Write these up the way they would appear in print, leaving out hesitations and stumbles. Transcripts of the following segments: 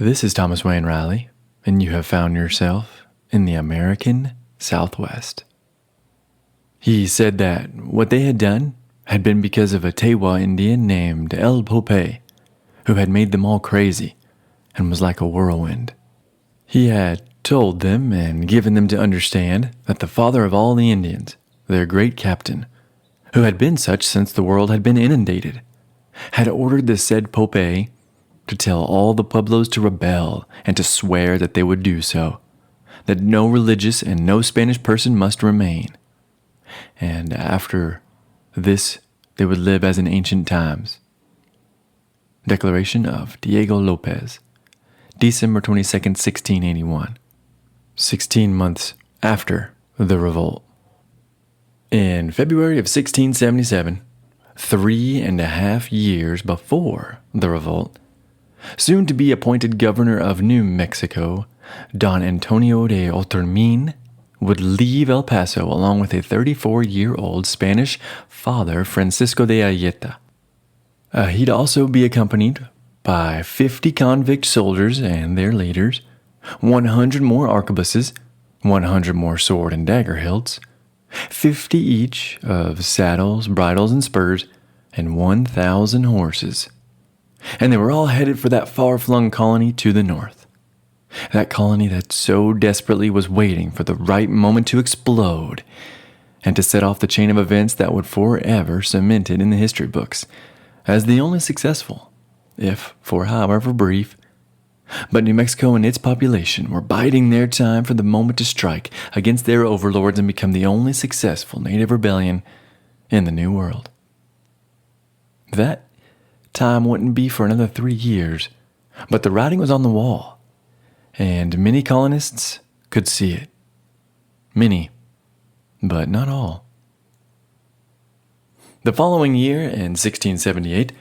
This is Thomas Wayne Riley, and you have found yourself in the American Southwest. He said that what they had done had been because of a Tewa Indian named El Pope, who had made them all crazy and was like a whirlwind. He had told them and given them to understand that the father of all the Indians, their great captain, who had been such since the world had been inundated, had ordered the said Pope to tell all the Pueblos to rebel and to swear that they would do so, that no religious and no Spanish person must remain. And after this, they would live as in ancient times. Declaration of Diego Lopez, December 22nd, 1681, 16 months after the revolt. In February of 1677, 3.5 years before the revolt, soon to be appointed governor of New Mexico, Don Antonio de Otermin would leave El Paso along with a 34-year-old Spanish father, Francisco de Isleta. He'd also be accompanied by 50 convict soldiers and their leaders, 100 more arquebuses, 100 more sword and dagger hilts, 50 each of saddles, bridles, and spurs, and 1,000 horses. And they were all headed for that far-flung colony to the north. That colony that so desperately was waiting for the right moment to explode and to set off the chain of events that would forever cement it in the history books as the only successful, if for however brief. But New Mexico and its population were biding their time for the moment to strike against their overlords and become the only successful native rebellion in the New World. That time wouldn't be for another 3 years, but the writing was on the wall, and many colonists could see it. Many, but not all. The following year, in 1678,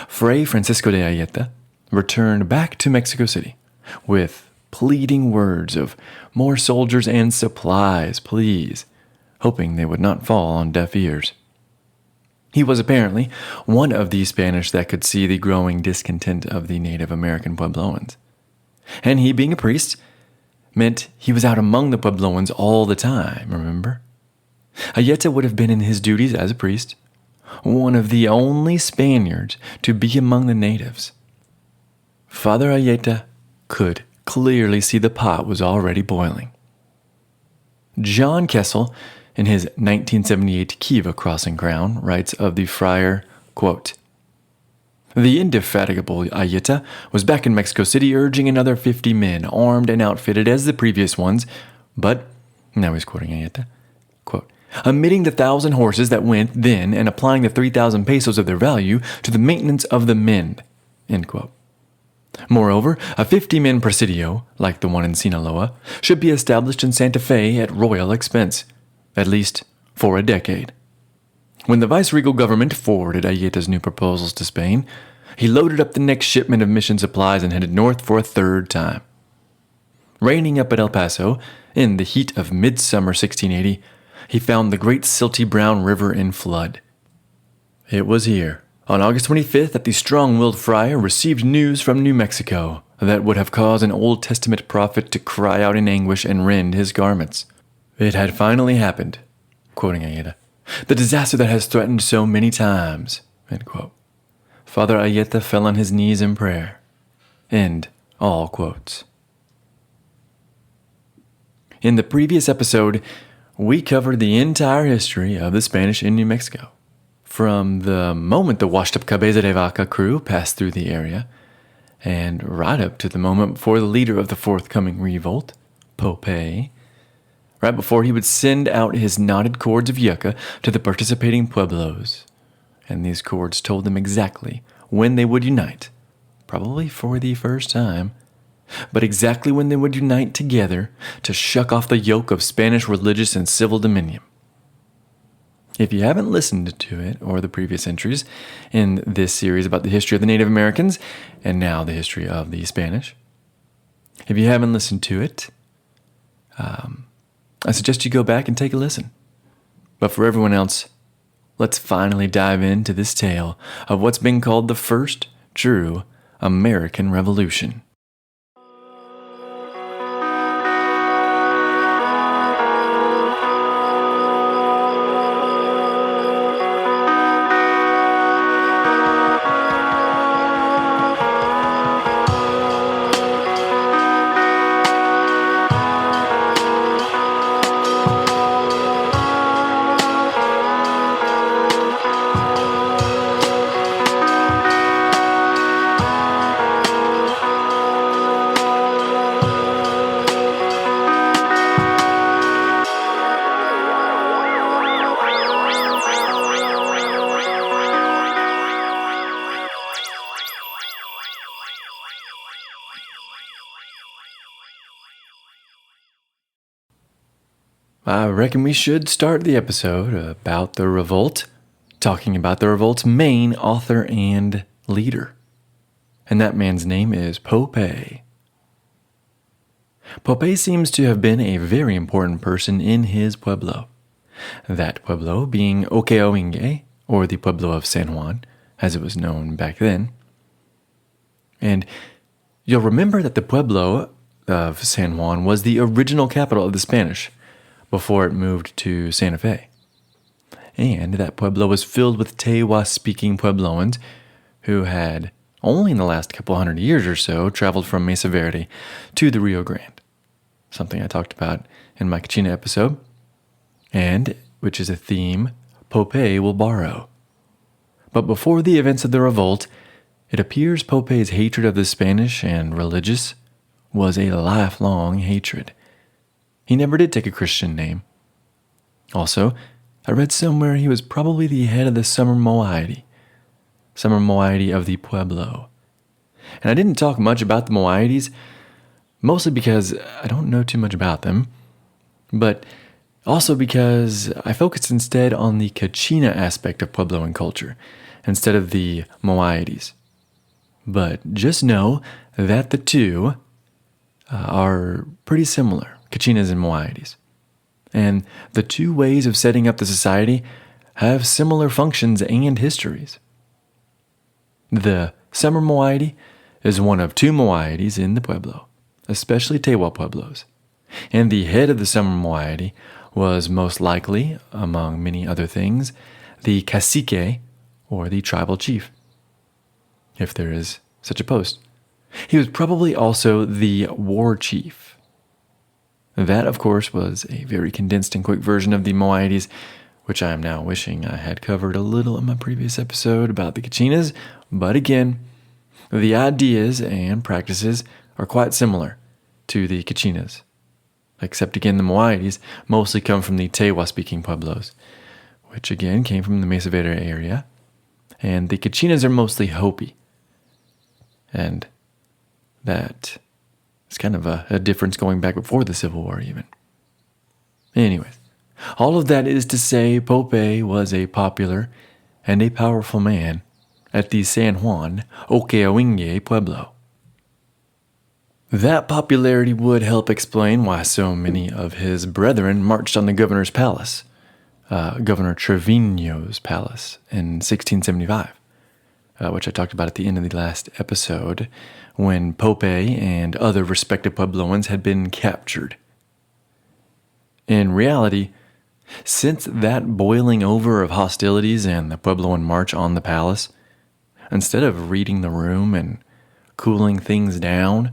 Fray Francisco de Isleta returned back to Mexico City with pleading words of more soldiers and supplies, please, hoping they would not fall on deaf ears. He was apparently one of the Spanish that could see the growing discontent of the Native American Puebloans. And he, being a priest, meant he was out among the Puebloans all the time, remember? Isleta would have been in his duties as a priest, one of the only Spaniards to be among the natives. Father Isleta could clearly see the pot was already boiling. John Kessel, in his 1978 Kiva Crossing Crown, writes of the friar, quote, "The indefatigable Isleta was back in Mexico City urging another 50 men, armed and outfitted as the previous ones, but," now he's quoting Isleta, quote, "omitting the 1,000 horses that went then and applying the 3,000 pesos of their value to the maintenance of the men," end quote. Moreover, a 50-man presidio, like the one in Sinaloa, should be established in Santa Fe at royal expense, at least for a decade. When the viceregal government forwarded Isleta's new proposals to Spain, he loaded up the next shipment of mission supplies and headed north for a third time. Reining up at El Paso, in the heat of midsummer 1680, he found the great silty brown river in flood. It was here, on August 25th, that the strong-willed friar received news from New Mexico that would have caused an Old Testament prophet to cry out in anguish and rend his garments. It had finally happened, quoting Isleta, "the disaster that has threatened so many times," end quote. Father Isleta fell on his knees in prayer. End all quotes. In the previous episode, we covered the entire history of the Spanish in New Mexico, from the moment the washed-up Cabeza de Vaca crew passed through the area, and right up to the moment before the leader of the forthcoming revolt, Pope, right before he would send out his knotted cords of yucca to the participating pueblos. And these cords told them exactly when they would unite, probably for the first time, but exactly when they would unite together to shuck off the yoke of Spanish religious and civil dominion. If you haven't listened to it or the previous entries in this series about the history of the Native Americans and now the history of the Spanish, if you haven't listened to it, I suggest you go back and take a listen. But for everyone else, let's finally dive into this tale of what's been called the first true American Revolution. I reckon we should start the episode about the revolt, talking about the revolt's main author and leader. And that man's name is Pope. Pope seems to have been a very important person in his pueblo. That pueblo being Okeoinge, or the Pueblo of San Juan, as it was known back then. And you'll remember that the Pueblo of San Juan was the original capital of the Spanish before it moved to Santa Fe. And that pueblo was filled with Tewa-speaking Puebloans who had, only in the last couple hundred years or so, traveled from Mesa Verde to the Rio Grande, something I talked about in my Kachina episode, and which is a theme Pope will borrow. But before the events of the revolt, it appears Pope's hatred of the Spanish and religious was a lifelong hatred. He never did take a Christian name. Also, I read somewhere he was probably the head of the Summer Moiety of the Pueblo. And I didn't talk much about the Moieties, mostly because I don't know too much about them, but also because I focused instead on the Kachina aspect of Puebloan culture instead of the Moieties. But just know that the two are pretty similar, Kachinas and Moieties. And the two ways of setting up the society have similar functions and histories. The Summer Moiety is one of two Moieties in the Pueblo, especially Tewa Pueblos. And the head of the Summer Moiety was most likely, among many other things, the cacique, or the tribal chief, if there is such a post. He was probably also the war chief. That, of course, was a very condensed and quick version of the Moieties, which I am now wishing I had covered a little in my previous episode about the Kachinas, but again, the ideas and practices are quite similar to the Kachinas, except again the Moieties mostly come from the Tewa-speaking Pueblos, which again came from the Mesa Verde area, and the Kachinas are mostly Hopi, and that is kind of a difference going back before the Civil War even. Anyways, all of that is to say Pope was a popular and a powerful man at the San Juan Okeoinge Pueblo. That popularity would help explain why so many of his brethren marched on the governor's palace, Governor Trevino's palace, in 1675, which I talked about at the end of the last episode, when Pope and other respected Puebloans had been captured. In reality, since that boiling over of hostilities and the Puebloan march on the palace, instead of reading the room and cooling things down,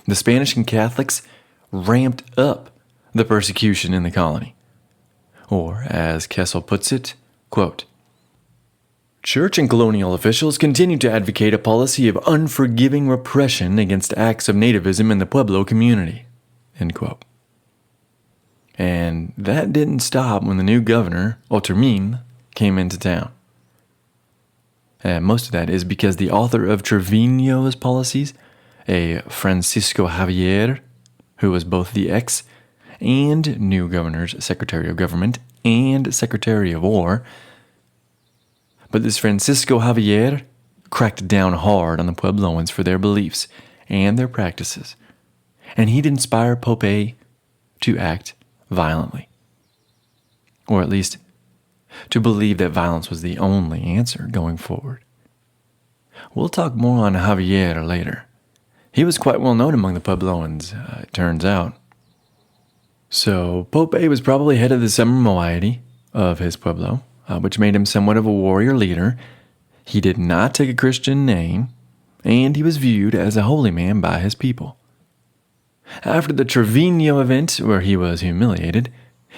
the Spanish and Catholics ramped up the persecution in the colony. Or, as Kessel puts it, quote, "Church and colonial officials continued to advocate a policy of unforgiving repression against acts of nativism in the Pueblo community," end quote. And that didn't stop when the new governor, Otermin, came into town. And most of that is because the author of Trevino's policies, a Francisco Javier, who was both the ex and new governor's Secretary of Government and Secretary of War, but this Francisco Javier cracked down hard on the Puebloans for their beliefs and their practices, and he'd inspire Pope to act violently, or at least to believe that violence was the only answer going forward. We'll talk more on Javier later. He was quite well known among the Puebloans, it turns out. So Pope was probably head of the Summer Moiety of his Pueblo, which made him somewhat of a warrior leader. He did not take a Christian name, and he was viewed as a holy man by his people. After the Trevino event, where he was humiliated,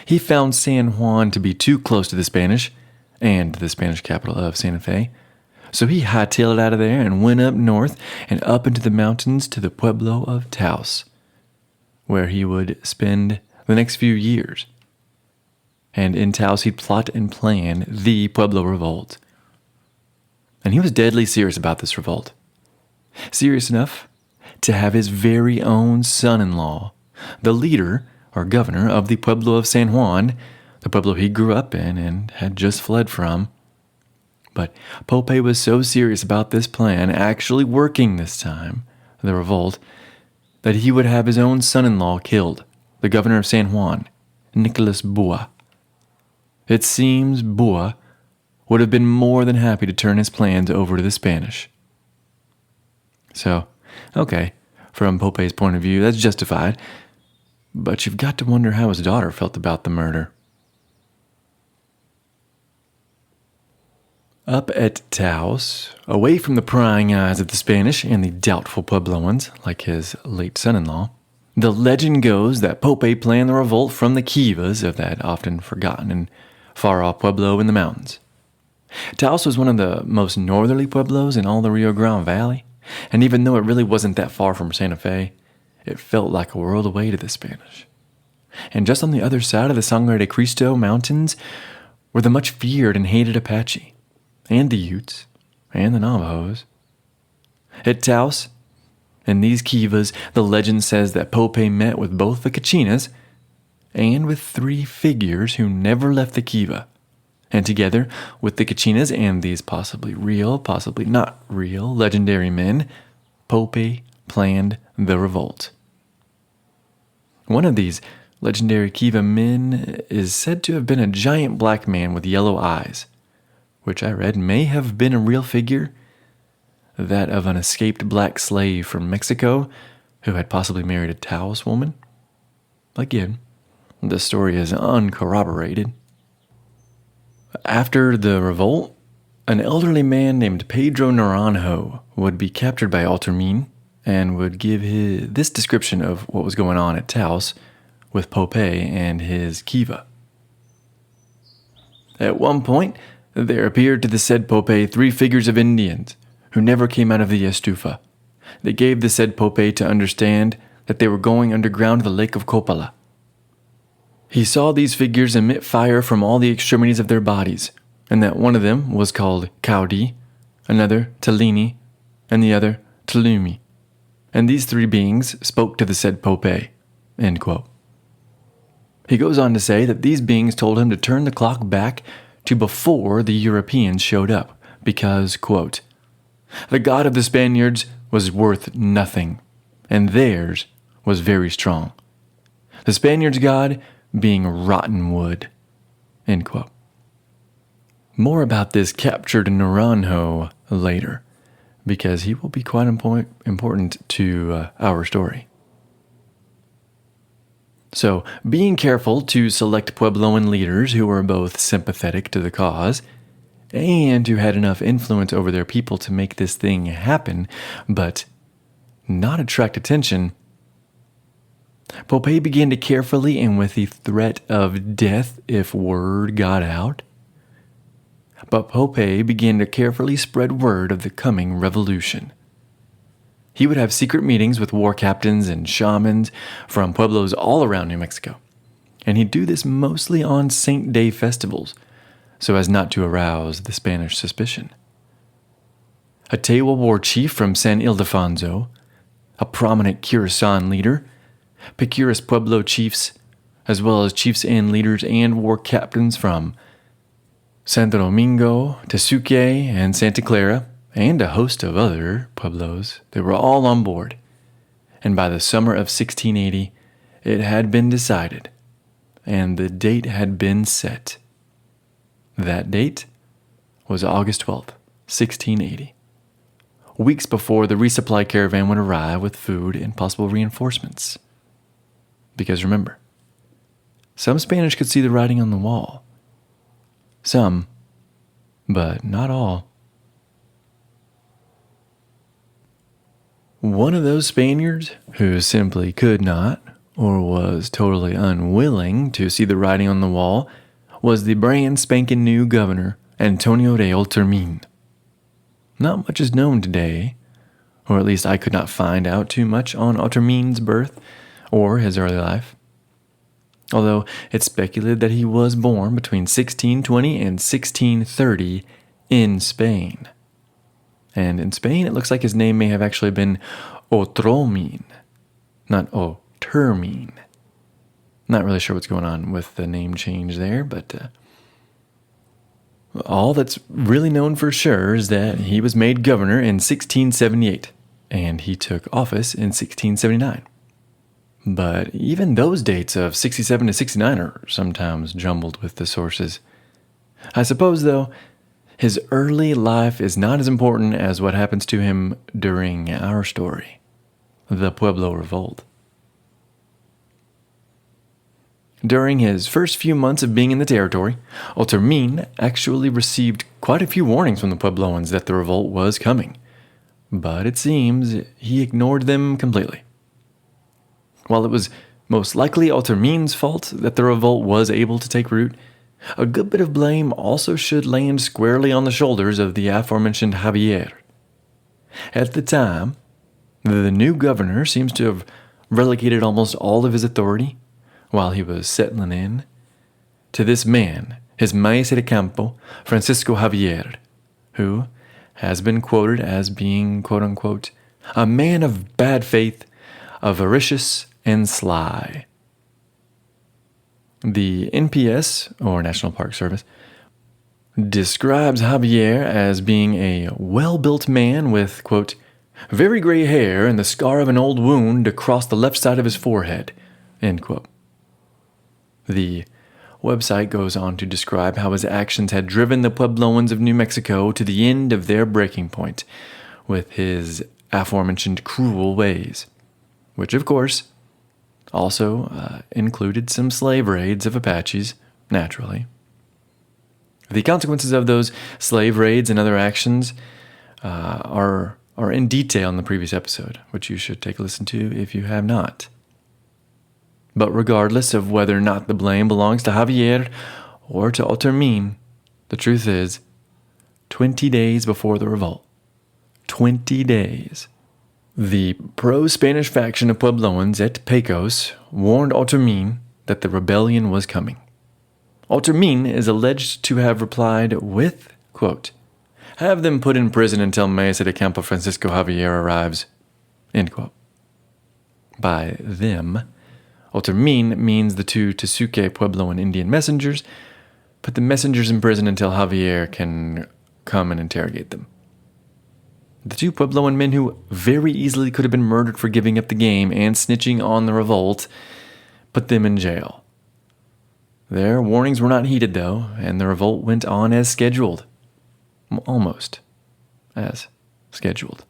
he found San Juan to be too close to the Spanish and the Spanish capital of Santa Fe, so he hightailed out of there and went up north and up into the mountains to the Pueblo of Taos, where he would spend the next few years. And in Taos, he'd plot and plan the Pueblo Revolt. And he was deadly serious about this revolt. Serious enough to have his very own son-in-law, the leader or governor of the Pueblo of San Juan, the Pueblo he grew up in and had just fled from. But Pope was so serious about this plan actually working this time, the revolt, that he would have his own son-in-law killed, the governor of San Juan, Nicolas Bua. It seems Bua would have been more than happy to turn his plans over to the Spanish. So, okay, from Pope's point of view, that's justified, but you've got to wonder how his daughter felt about the murder. Up at Taos, away from the prying eyes of the Spanish and the doubtful Puebloans, like his late son-in-law, the legend goes that Pope planned the revolt from the kivas of that often forgotten and far-off Pueblo in the mountains. Taos was one of the most northerly Pueblos in all the Rio Grande Valley, and even though it really wasn't that far from Santa Fe, it felt like a world away to the Spanish. And just on the other side of the Sangre de Cristo Mountains were the much feared and hated Apache, and the Utes, and the Navajos. At Taos, in these kivas, the legend says that Pope met with both the Kachinas and with 3 figures who never left the kiva. And together with the Kachinas and these possibly real, possibly not real, legendary men, Pope planned the revolt. One of these legendary kiva men is said to have been a giant black man with yellow eyes, which I read may have been a real figure, that of an escaped black slave from Mexico who had possibly married a Taos woman. Again, the story is uncorroborated. After the revolt, an elderly man named Pedro Narano would be captured by Otermin and would give this description of what was going on at Taos with Pope and his kiva. At one point, there appeared to the said Pope 3 figures of Indians who never came out of the estufa. They gave the said Pope to understand that they were going underground to the lake of Copala. He saw these figures emit fire from all the extremities of their bodies, and that one of them was called Caudi, another Talini, and the other Talumi. And these 3 beings spoke to the said Pope. End quote. He goes on to say that these beings told him to turn the clock back to before the Europeans showed up, because, quote, the God of the Spaniards was worth nothing, and theirs was very strong. The Spaniards' God being rotten wood, end quote. More about this captured Naranjo later, because he will be quite important to our story. So, being careful to select Puebloan leaders who were both sympathetic to the cause and who had enough influence over their people to make this thing happen, but not attract attention, Pope began to carefully, and with the threat of death if word got out, but Pope began to carefully spread word of the coming revolution. He would have secret meetings with war captains and shamans from pueblos all around New Mexico, and he'd do this mostly on Saint Day festivals, so as not to arouse the Spanish suspicion. A Tewa war chief from San Ildefonso, a prominent Curaçao leader, Picuras Pueblo chiefs, as well as chiefs and leaders and war captains from Santo Domingo, Tesuque, and Santa Clara, and a host of other pueblos, they were all on board. And by the summer of 1680, it had been decided, and the date had been set. That date was August 12th, 1680. Weeks before the resupply caravan would arrive with food and possible reinforcements. Because remember, some Spanish could see the writing on the wall. Some, but not all. One of those Spaniards who simply could not, or was totally unwilling to see the writing on the wall, was the brand spanking new governor, Antonio de Otermin. Not much is known today, or at least I could not find out too much on Otermin's birth or his early life. Although it's speculated that he was born between 1620 and 1630 in Spain. And in Spain, it looks like his name may have actually been Otromin, not Otermin. Not really sure what's going on with the name change there, but all that's really known for sure is that he was made governor in 1678, and he took office in 1679. But even those dates of 67 to 69 are sometimes jumbled with the sources. I suppose, though, his early life is not as important as what happens to him during our story, the Pueblo Revolt. During his first few months of being in the territory, Otermin actually received quite a few warnings from the Puebloans that the revolt was coming, but it seems he ignored them completely. While it was most likely Otermin's fault that the revolt was able to take root, a good bit of blame also should land squarely on the shoulders of the aforementioned Javier. At the time, the new governor seems to have relegated almost all of his authority, while he was settling in, to this man, his maestre de campo, Francisco Javier, who has been quoted as being, quote-unquote, a man of bad faith, avaricious, and sly. The NPS, or National Park Service, describes Javier as being a well-built man with, quote, very gray hair and the scar of an old wound across the left side of his forehead, end quote. The website goes on to describe how his actions had driven the Puebloans of New Mexico to the end of their breaking point with his aforementioned cruel ways, which, of course, also included some slave raids of Apaches, naturally. The consequences of those slave raids and other actions are in detail in the previous episode, which you should take a listen to if you have not. But regardless of whether or not the blame belongs to Javier or to Otermin, the truth is, 20 days before the revolt, 20 days, the pro-Spanish faction of Puebloans at Pecos warned Otermin that the rebellion was coming. Otermin is alleged to have replied with, quote, have them put in prison until Maese de Campo Francisco Javier arrives, end quote. By them, Otermin means the two Tesuque Puebloan Indian messengers, put the messengers in prison until Javier can come and interrogate them. The two Puebloan men who very easily could have been murdered for giving up the game and snitching on the revolt put them in jail. Their warnings were not heeded, though, and the revolt went on as scheduled. Almost as scheduled.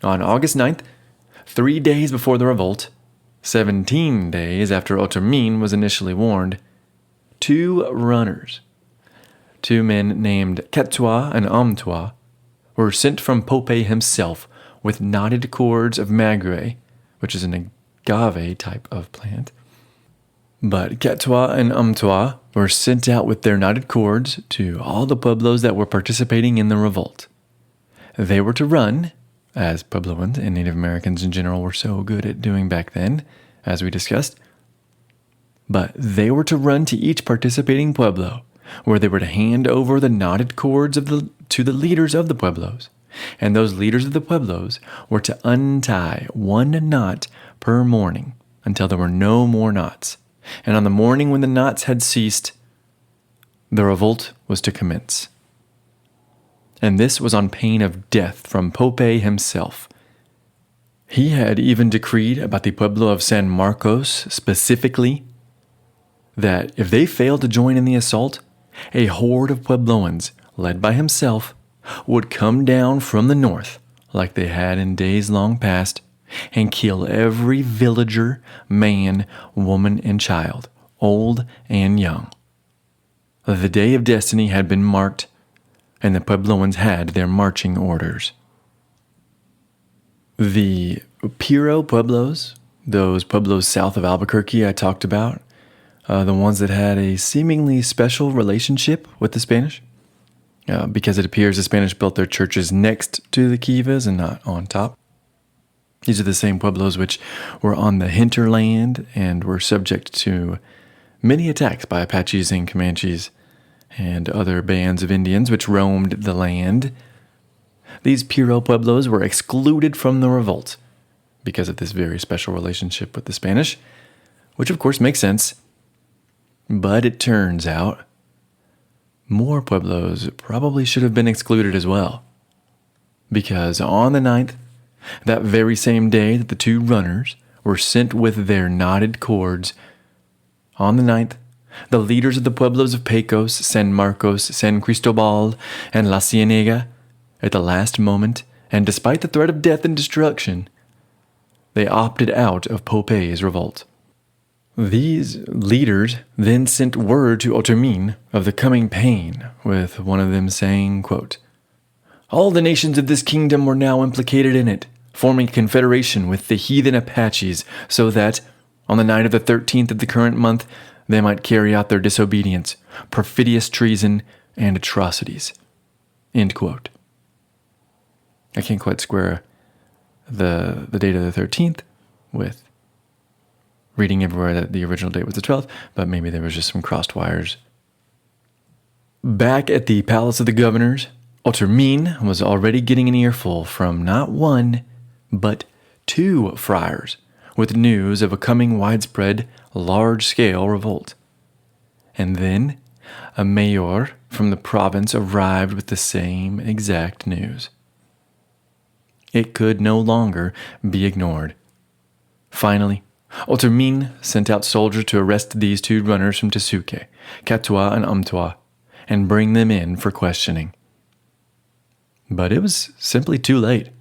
On August 9th, 3 days before the revolt, 17 days after Otermin was initially warned, two runners, two men named Quechua and Amtua, were sent from Pope himself with knotted cords of maguey, which is an agave type of plant. But Quechua and Amtua were sent out with their knotted cords to all the pueblos that were participating in the revolt. They were to run, as Puebloans and Native Americans in general were so good at doing back then, as we discussed. But they were to run to each participating pueblo, where they were to hand over the knotted cords to the leaders of the pueblos. And those leaders of the pueblos were to untie one knot per morning until there were no more knots. And on the morning when the knots had ceased, the revolt was to commence. And this was on pain of death from Pope himself. He had even decreed about the Pueblo of San Marcos specifically that if they failed to join in the assault, a horde of Puebloans, led by himself, would come down from the north, like they had in days long past, and kill every villager, man, woman, and child, old and young. The day of destiny had been marked, and the Puebloans had their marching orders. The Piro Pueblos, those Pueblos south of Albuquerque I talked about, the ones that had a seemingly special relationship with the Spanish, because it appears the Spanish built their churches next to the kivas and not on top. These are the same Pueblos which were on the hinterland and were subject to many attacks by Apaches and Comanches and other bands of Indians which roamed the land. These Piro Pueblos were excluded from the revolt because of this very special relationship with the Spanish, which of course makes sense. But it turns out more Pueblos probably should have been excluded as well. Because on the 9th, that very same day that the two runners were sent with their knotted cords, on the 9th, the leaders of the Pueblos of Pecos, San Marcos, San Cristobal, and La Cienega, at the last moment, and despite the threat of death and destruction, they opted out of Popey's revolt. These leaders then sent word to Otermin of the coming pain, with one of them saying, quote, "All the nations of this kingdom were now implicated in it, forming a confederation with the heathen Apaches, so that, on the night of the 13th of the current month, they might carry out their disobedience, perfidious treason, and atrocities." End quote. I can't quite square the date of the 13th with reading everywhere that the original date was the 12th, but maybe there was just some crossed wires. Back at the Palace of the Governors, Otermin was already getting an earful from not one, but two friars with news of a coming widespread, large-scale revolt. And then a mayor from the province arrived with the same exact news. It could no longer be ignored. Finally, Otermin sent out soldiers to arrest these two runners from Tesuque, Catois and Umptois, and bring them in for questioning. But it was simply too late.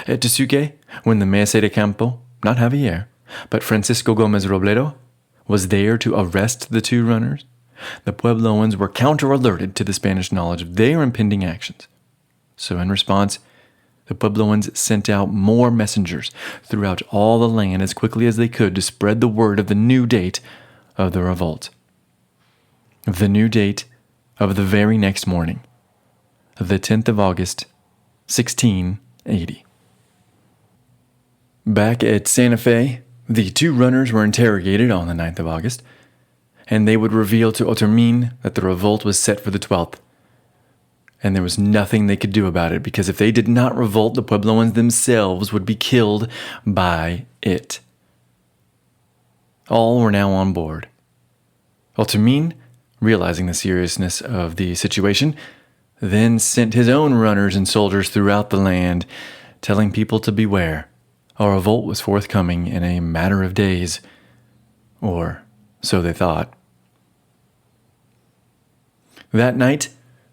At Tesuque, when the Mese de Campo, not Javier, but Francisco Gomez Robledo, was there to arrest the two runners, the Puebloans were counter-alerted to the Spanish knowledge of their impending actions. So in response, the Puebloans sent out more messengers throughout all the land as quickly as they could to spread the word of the new date of the revolt. The new date of the very next morning, the 10th of August, 1680. Back at Santa Fe, the two runners were interrogated on the 9th of August, and they would reveal to Otermin that the revolt was set for the 12th. And there was nothing they could do about it, because if they did not revolt, the Puebloans themselves would be killed by it. All were now on board. Otermin, realizing the seriousness of the situation, then sent his own runners and soldiers throughout the land, telling people to beware. A revolt was forthcoming in a matter of days, or so they thought. That night,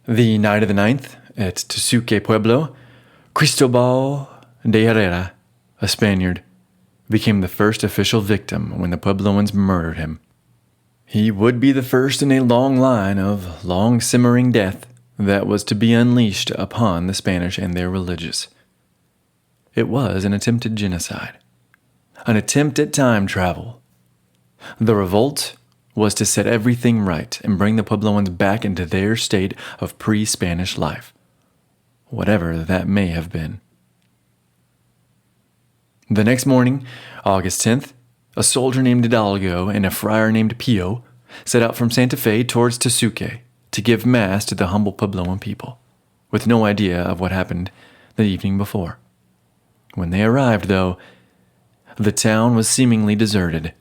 the night of the 9th, at Tesuque Pueblo, Cristobal de Herrera, a Spaniard, became the first official victim when the Puebloans murdered him. He would be the first in a long line of long-simmering death that was to be unleashed upon the Spanish and their religious. It was an attempted genocide, an attempt at time travel. The revolt was to set everything right and bring the Puebloans back into their state of pre-Spanish life, whatever that may have been. The next morning, August 10th, a soldier named Hidalgo and a friar named Pio set out from Santa Fe towards Tesuque to give mass to the humble Puebloan people, with no idea of what happened the evening before. When they arrived, though, the town was seemingly deserted.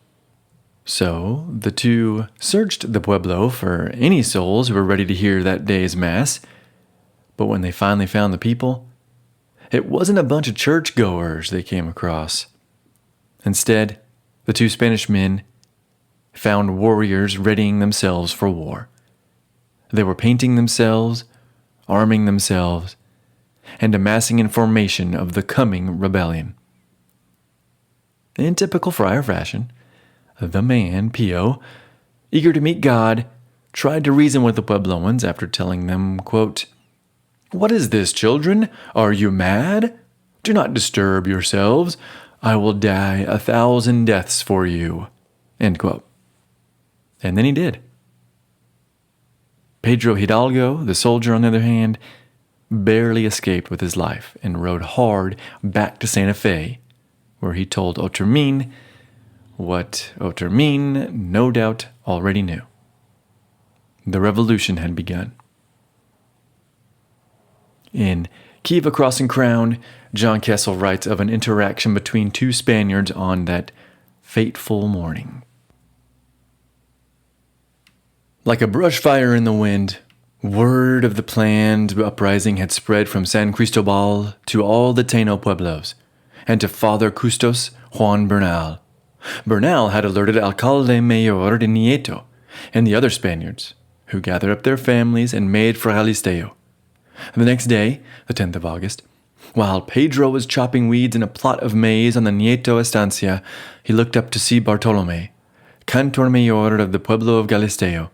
So the two searched the Pueblo for any souls who were ready to hear that day's mass, but when they finally found the people, it wasn't a bunch of churchgoers they came across. Instead, the two Spanish men found warriors readying themselves for war. They were painting themselves, arming themselves, and amassing in formation of the coming rebellion. In typical friar fashion, the man, Pio, eager to meet God, tried to reason with the Puebloans after telling them, quote, "What is this, children? Are you mad? Do not disturb yourselves. I will die 1,000 deaths for you." End quote. And then he did. Pedro Hidalgo, the soldier, on the other hand, barely escaped with his life and rode hard back to Santa Fe, where he told Otermin what Otermin no doubt already knew. The revolution had begun. In Kiva Cross and Crown, John Kessel writes of an interaction between two Spaniards on that fateful morning. Like a brush fire in the wind, word of the planned uprising had spread from San Cristobal to all the Taino pueblos, and to Father Custos Juan Bernal. Bernal had alerted Alcalde Mayor de Nieto and the other Spaniards, who gathered up their families and made for Galisteo. The next day, the 10th of August, while Pedro was chopping weeds in a plot of maize on the Nieto estancia, he looked up to see Bartolome, Cantor Mayor of the Pueblo of Galisteo,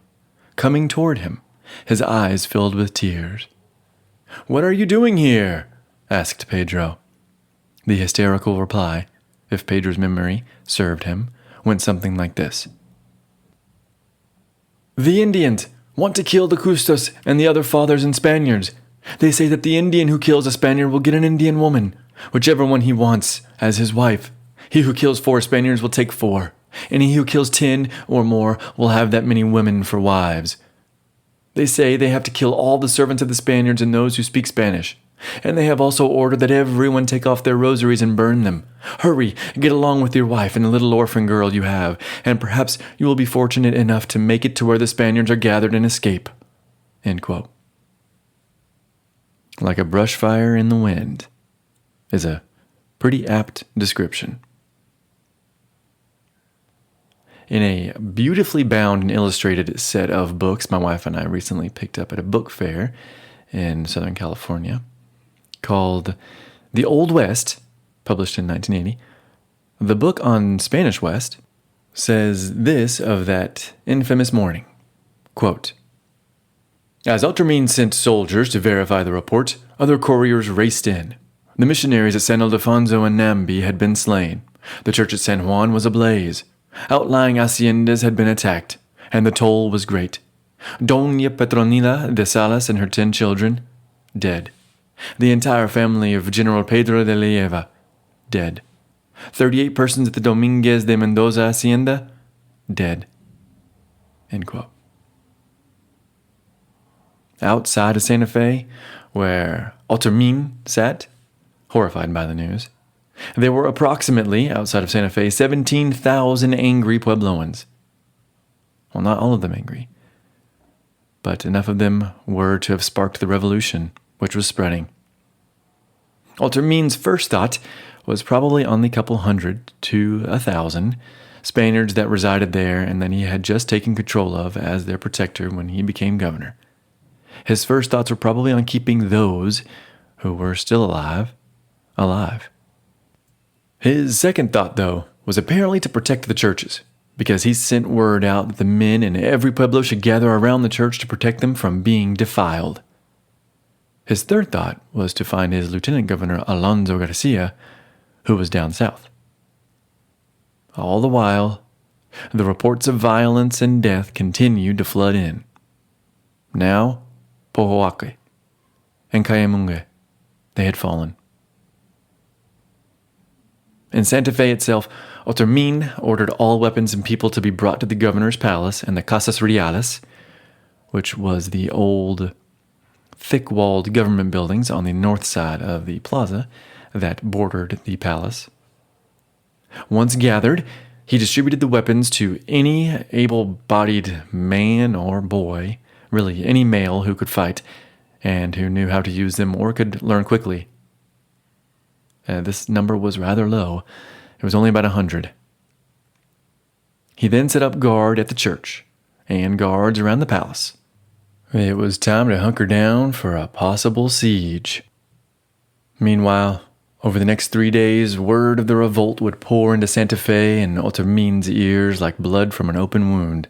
coming toward him, his eyes filled with tears. "What are you doing here?" asked Pedro. The hysterical reply, if Pedro's memory served him, went something like this. "The Indians want to kill the Custos and the other fathers and Spaniards. They say that the Indian who kills a Spaniard will get an Indian woman, whichever one he wants, as his wife. He who kills 4 Spaniards will take 4, and he who kills 10 or more will have that many women for wives. They say they have to kill all the servants of the Spaniards and those who speak Spanish. And they have also ordered that everyone take off their rosaries and burn them. Hurry, get along with your wife and the little orphan girl you have, and perhaps you will be fortunate enough to make it to where the Spaniards are gathered and escape." End quote. Like a brush fire in the wind is a pretty apt description. In a beautifully bound and illustrated set of books my wife and I recently picked up at a book fair in Southern California, called The Old West, published in 1980, the book on Spanish West says this of that infamous morning, quote, "As Otermin sent soldiers to verify the report, other couriers raced in. The missionaries at San Ildefonso and Nambi had been slain. The church at San Juan was ablaze. Outlying haciendas had been attacked, and the toll was great. Doña Petronila de Salas and her 10 children, dead. The entire family of General Pedro de Leyva, dead. 38 persons at the Dominguez de Mendoza hacienda, dead." End quote. Outside of Santa Fe, where Otermin sat, horrified by the news, there were approximately, outside of Santa Fe, 17,000 angry Puebloans. Well, not all of them angry, but enough of them were to have sparked the revolution, which was spreading. Otermin's first thought was probably on the couple hundred to 1,000 Spaniards that resided there and that he had just taken control of as their protector when he became governor. His first thoughts were probably on keeping those who were still alive, alive. His second thought, though, was apparently to protect the churches, because he sent word out that the men in every pueblo should gather around the church to protect them from being defiled. His third thought was to find his lieutenant governor Alonso Garcia, who was down south. All the while, the reports of violence and death continued to flood in. Now, Pohoake and Kayamunge, they had fallen. In Santa Fe itself, Otermin ordered all weapons and people to be brought to the governor's palace and the Casas Reales, which was the old, thick-walled government buildings on the north side of the plaza that bordered the palace. Once gathered, he distributed the weapons to any able-bodied man or boy, really any male who could fight and who knew how to use them or could learn quickly. This number was rather low. It was only about 100. He then set up guard at the church and guards around the palace. It was time to hunker down for a possible siege. Meanwhile, over the next 3 days, word of the revolt would pour into Santa Fe and Otermin's ears like blood from an open wound.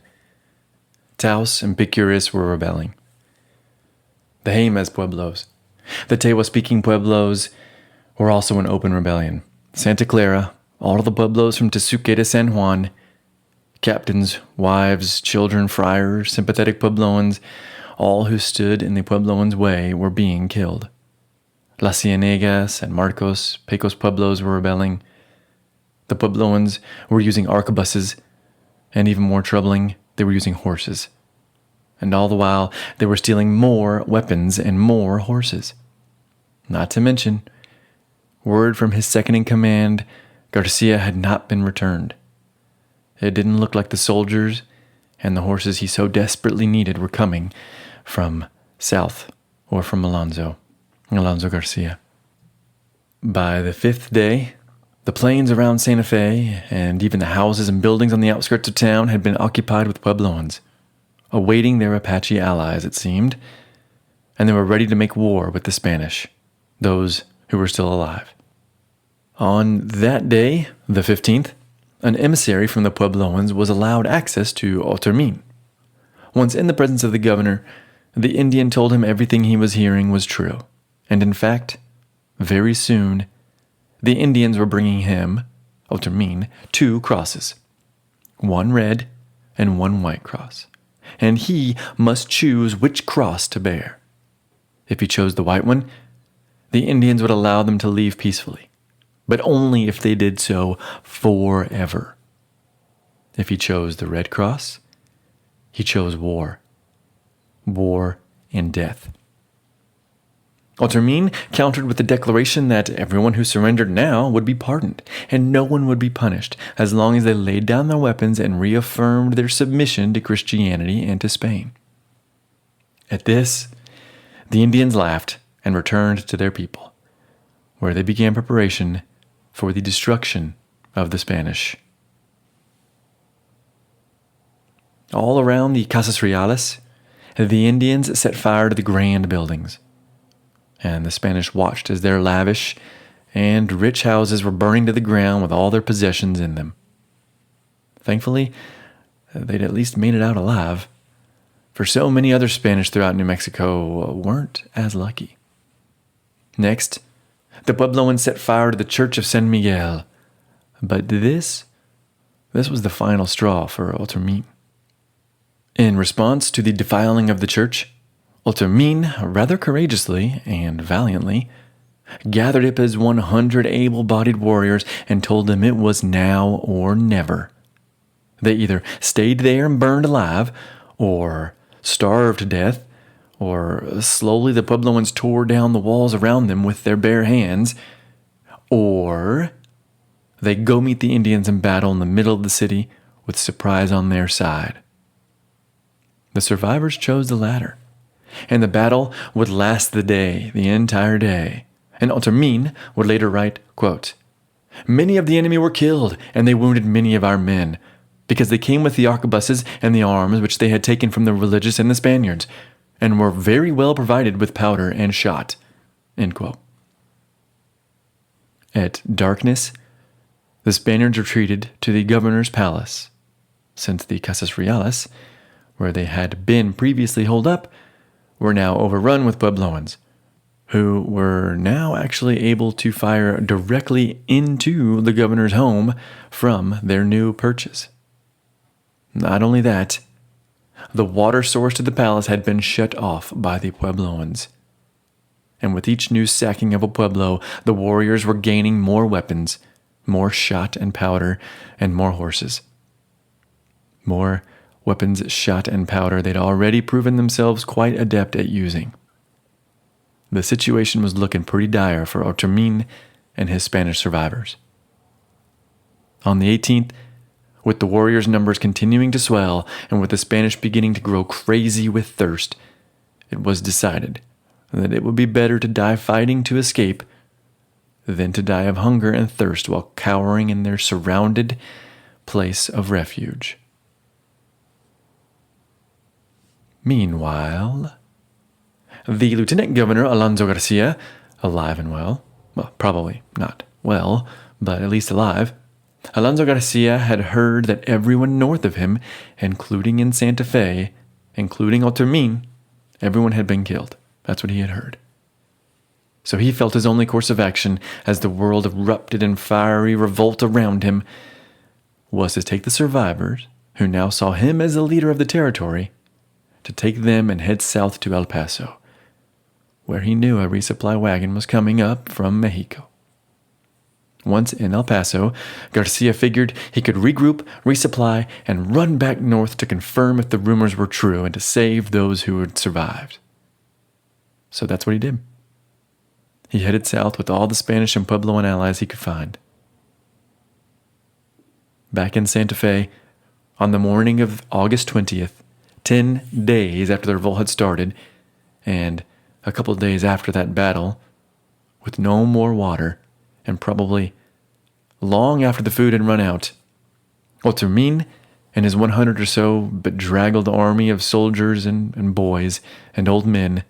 Taos and Picuris were rebelling. The Jemez Pueblos, the Tewa-speaking Pueblos, were also in open rebellion. Santa Clara, all of the Pueblos from Tesuque to San Juan, captains, wives, children, friars, sympathetic Puebloans, all who stood in the Puebloans' way were being killed. Las Cienegas and Marcos, Pecos Pueblos were rebelling. The Puebloans were using arquebuses, and even more troubling, they were using horses. And all the while, they were stealing more weapons and more horses. Not to mention, word from his second-in-command, Garcia, had not been returned. It didn't look like the soldiers and the horses he so desperately needed were coming from south or from Alonso Garcia. By the 5th day, the plains around Santa Fe and even the houses and buildings on the outskirts of town had been occupied with Puebloans, awaiting their Apache allies, it seemed, and they were ready to make war with the Spanish, those who were still alive. On that day, the 15th, an emissary from the Puebloans was allowed access to Otermin. Once in the presence of the governor, the Indian told him everything he was hearing was true, and in fact, very soon, the Indians were bringing him, Otermin, 2 crosses, one red and one white cross, and he must choose which cross to bear. If he chose the white one, the Indians would allow them to leave peacefully, but only if they did so forever. If he chose the red cross, he chose war and death. Otermin countered with the declaration that everyone who surrendered now would be pardoned, and no one would be punished as long as they laid down their weapons and reaffirmed their submission to Christianity and to Spain. At this, the Indians laughed and returned to their people, where they began preparation for the destruction of the Spanish. All around the Casas Reales, the Indians set fire to the grand buildings, and the Spanish watched as their lavish and rich houses were burning to the ground with all their possessions in them. Thankfully, they'd at least made it out alive, for so many other Spanish throughout New Mexico weren't as lucky. Next, the Puebloans set fire to the church of San Miguel, but this was the final straw for Otermin. In response to the defiling of the church, Otermin, rather courageously and valiantly, gathered up his 100 able-bodied warriors and told them it was now or never. They either stayed there and burned alive, or starved to death, or slowly the Puebloans tore down the walls around them with their bare hands, or they go meet the Indians in battle in the middle of the city with surprise on their side. The survivors chose the latter, and the battle would last the entire day. And Otermin would later write, quote, "Many of the enemy were killed, and they wounded many of our men, because they came with the arquebuses and the arms which they had taken from the religious and the Spaniards, and were very well provided with powder and shot." End quote. At darkness, the Spaniards retreated to the governor's palace, since the Casas Reales, where they had been previously holed up, were now overrun with Puebloans, who were now actually able to fire directly into the governor's home from their new perches. Not only that, the water source to the palace had been shut off by the Puebloans. And with each new sacking of a pueblo, the warriors were gaining more weapons, more shot and powder, and more horses. More weapons, shot, and powder they'd already proven themselves quite adept at using. The situation was looking pretty dire for Otermin and his Spanish survivors. On the 18th, with the warriors' numbers continuing to swell and with the Spanish beginning to grow crazy with thirst, it was decided that it would be better to die fighting to escape than to die of hunger and thirst while cowering in their surrounded place of refuge. Meanwhile, the Lieutenant Governor Alonso Garcia, alive and well, probably not well, but at least alive, Alonso Garcia had heard that everyone north of him, including in Santa Fe, including Otermin, everyone had been killed. That's what he had heard. So he felt his only course of action, as the world erupted in fiery revolt around him, was to take the survivors, who now saw him as the leader of the territory, to take them and head south to El Paso, where he knew a resupply wagon was coming up from Mexico. Once in El Paso, Garcia figured he could regroup, resupply, and run back north to confirm if the rumors were true and to save those who had survived. So that's what he did. He headed south with all the Spanish and Puebloan allies he could find. Back in Santa Fe, On the morning of August 20th, 10 days after the revolt had started, and a couple of days after that battle, with no more water, and probably long after the food had run out, Otermin and his 100 or so bedraggled army of soldiers and boys and old men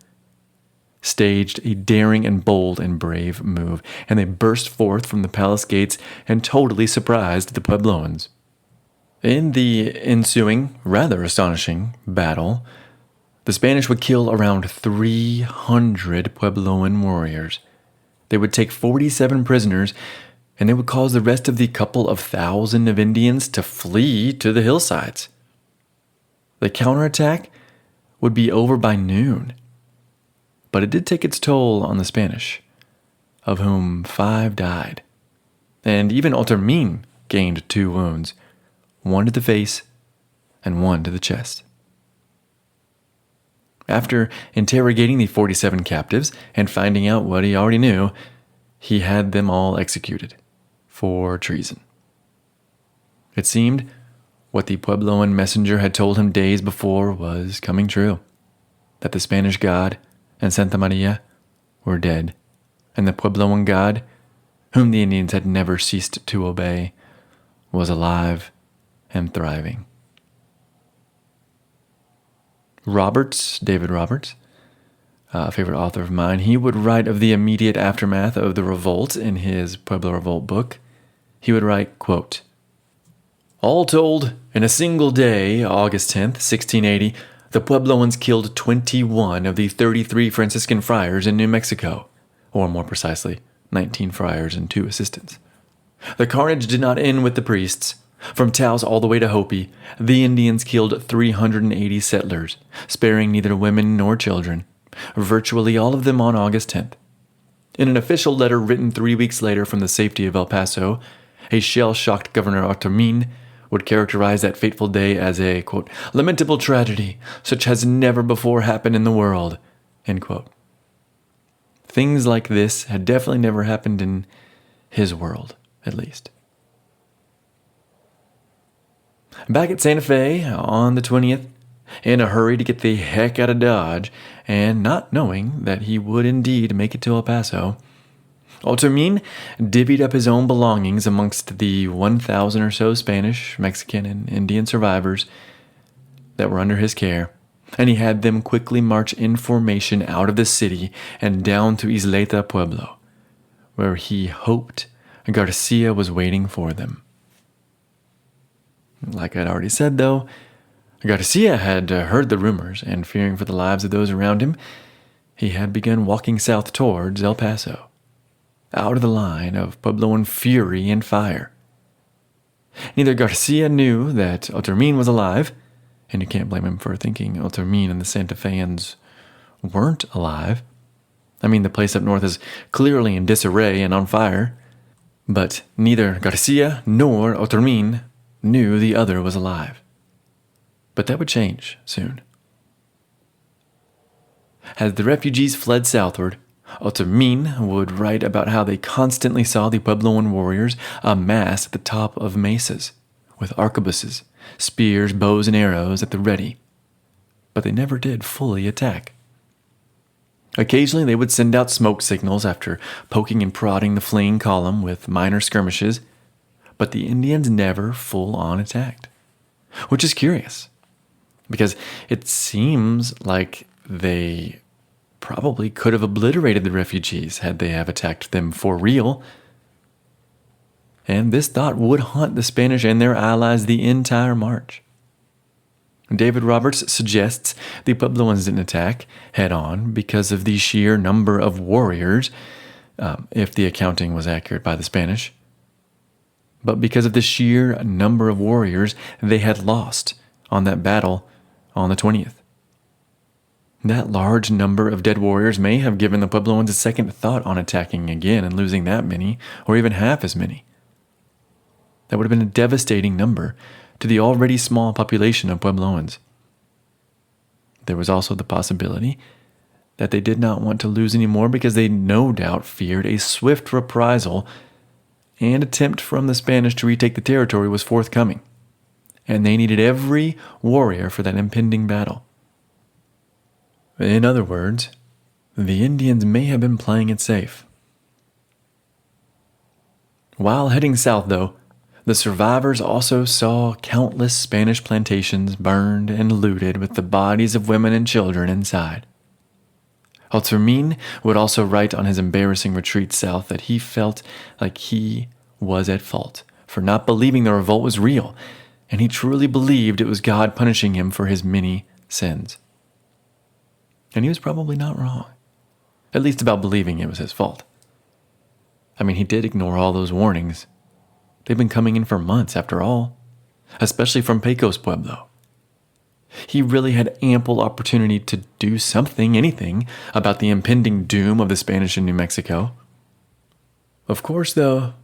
staged a daring and bold and brave move, and they burst forth from the palace gates and totally surprised the Puebloans. In the ensuing, rather astonishing battle, the Spanish would kill around 300 Puebloan warriors. They would take 47 prisoners, and they would cause the rest of the couple of thousand of Indians to flee to the hillsides. The counterattack would be over by noon, but it did take its toll on the Spanish, of whom 5 died, and even Otermin gained 2 wounds, 1 to the face and 1 to the chest. After interrogating the 47 captives and finding out what he already knew, he had them all executed for treason. It seemed what the Puebloan messenger had told him days before was coming true, that the Spanish god and Santa Maria were dead, and the Puebloan god, whom the Indians had never ceased to obey, was alive and thriving. David Roberts, a favorite author of mine, he would write of the immediate aftermath of the revolt in his Pueblo Revolt book. He would write, quote, "All told, in a single day, August 10th, 1680, the Puebloans killed 21 of the 33 Franciscan friars in New Mexico, or more precisely, 19 friars and 2 assistants. The carnage did not end with the priests. From Taos all the way to Hopi, the Indians killed 380 settlers, sparing neither women nor children, virtually all of them on August 10th. In an official letter written 3 weeks later from the safety of El Paso, a shell-shocked Governor Otermin would characterize that fateful day as a, quote, lamentable tragedy, such has never before happened in the world, end quote. Things like this had definitely never happened in his world, at least. Back at Santa Fe on the 20th, in a hurry to get the heck out of Dodge, and not knowing that he would indeed make it to El Paso, Otermin divvied up his own belongings amongst the 1,000 or so Spanish, Mexican, and Indian survivors that were under his care, and he had them quickly march in formation out of the city and down to Isleta, Pueblo, where he hoped Garcia was waiting for them. Like I'd already said, though, Garcia had heard the rumors, and fearing for the lives of those around him, he had begun walking south towards El Paso, out of the line of Puebloan fury and fire. Neither Garcia knew that Otermin was alive, and you can't blame him for thinking Otermin and the Santa Feans weren't alive. I mean, the place up north is clearly in disarray and on fire, but neither Garcia nor Otermin knew the other was alive. But that would change soon. As the refugees fled southward, Otermin would write about how they constantly saw the Puebloan warriors amass at the top of mesas, with arquebuses, spears, bows, and arrows at the ready. But they never did fully attack. Occasionally they would send out smoke signals after poking and prodding the fleeing column with minor skirmishes, but the Indians never full-on attacked. Which is curious, because it seems like they probably could have obliterated the refugees had they have attacked them for real. And this thought would haunt the Spanish and their allies the entire march. David Roberts suggests the Puebloans didn't attack head-on because of the sheer number of warriors, if the accounting was accurate by the Spanish, but because of the sheer number of warriors they had lost on that battle on the 20th. That large number of dead warriors may have given the Puebloans a second thought on attacking again and losing that many, or even half as many. That would have been a devastating number to the already small population of Puebloans. There was also the possibility that they did not want to lose any more because they no doubt feared a swift reprisal and attempt from the Spanish to retake the territory was forthcoming, and they needed every warrior for that impending battle. In other words, the Indians may have been playing it safe. While heading south, though, the survivors also saw countless Spanish plantations burned and looted with the bodies of women and children inside. Otermin would also write on his embarrassing retreat south that he felt like he was at fault for not believing the revolt was real, and he truly believed it was God punishing him for his many sins. And he was probably not wrong, at least about believing it was his fault. I mean, he did ignore all those warnings. They've been coming in for months, after all, especially from Pecos Pueblo. He really had ample opportunity to do something, anything, about the impending doom of the Spanish in New Mexico. Of course, though,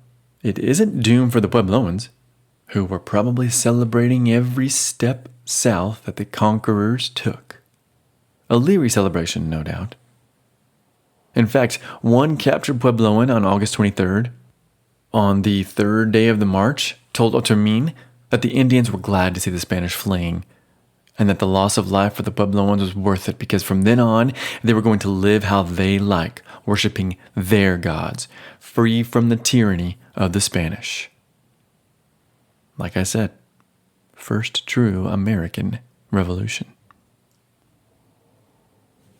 it isn't doom for the Puebloans, who were probably celebrating every step south that the conquerors took. A leery celebration, no doubt. In fact, one captured Puebloan on August 23rd, on the third day of the march, told Otermin that the Indians were glad to see the Spanish fleeing, and that the loss of life for the Puebloans was worth it because from then on, they were going to live how they like, worshiping their gods, free from the tyranny of the Spanish. Like I said, first true American Revolution.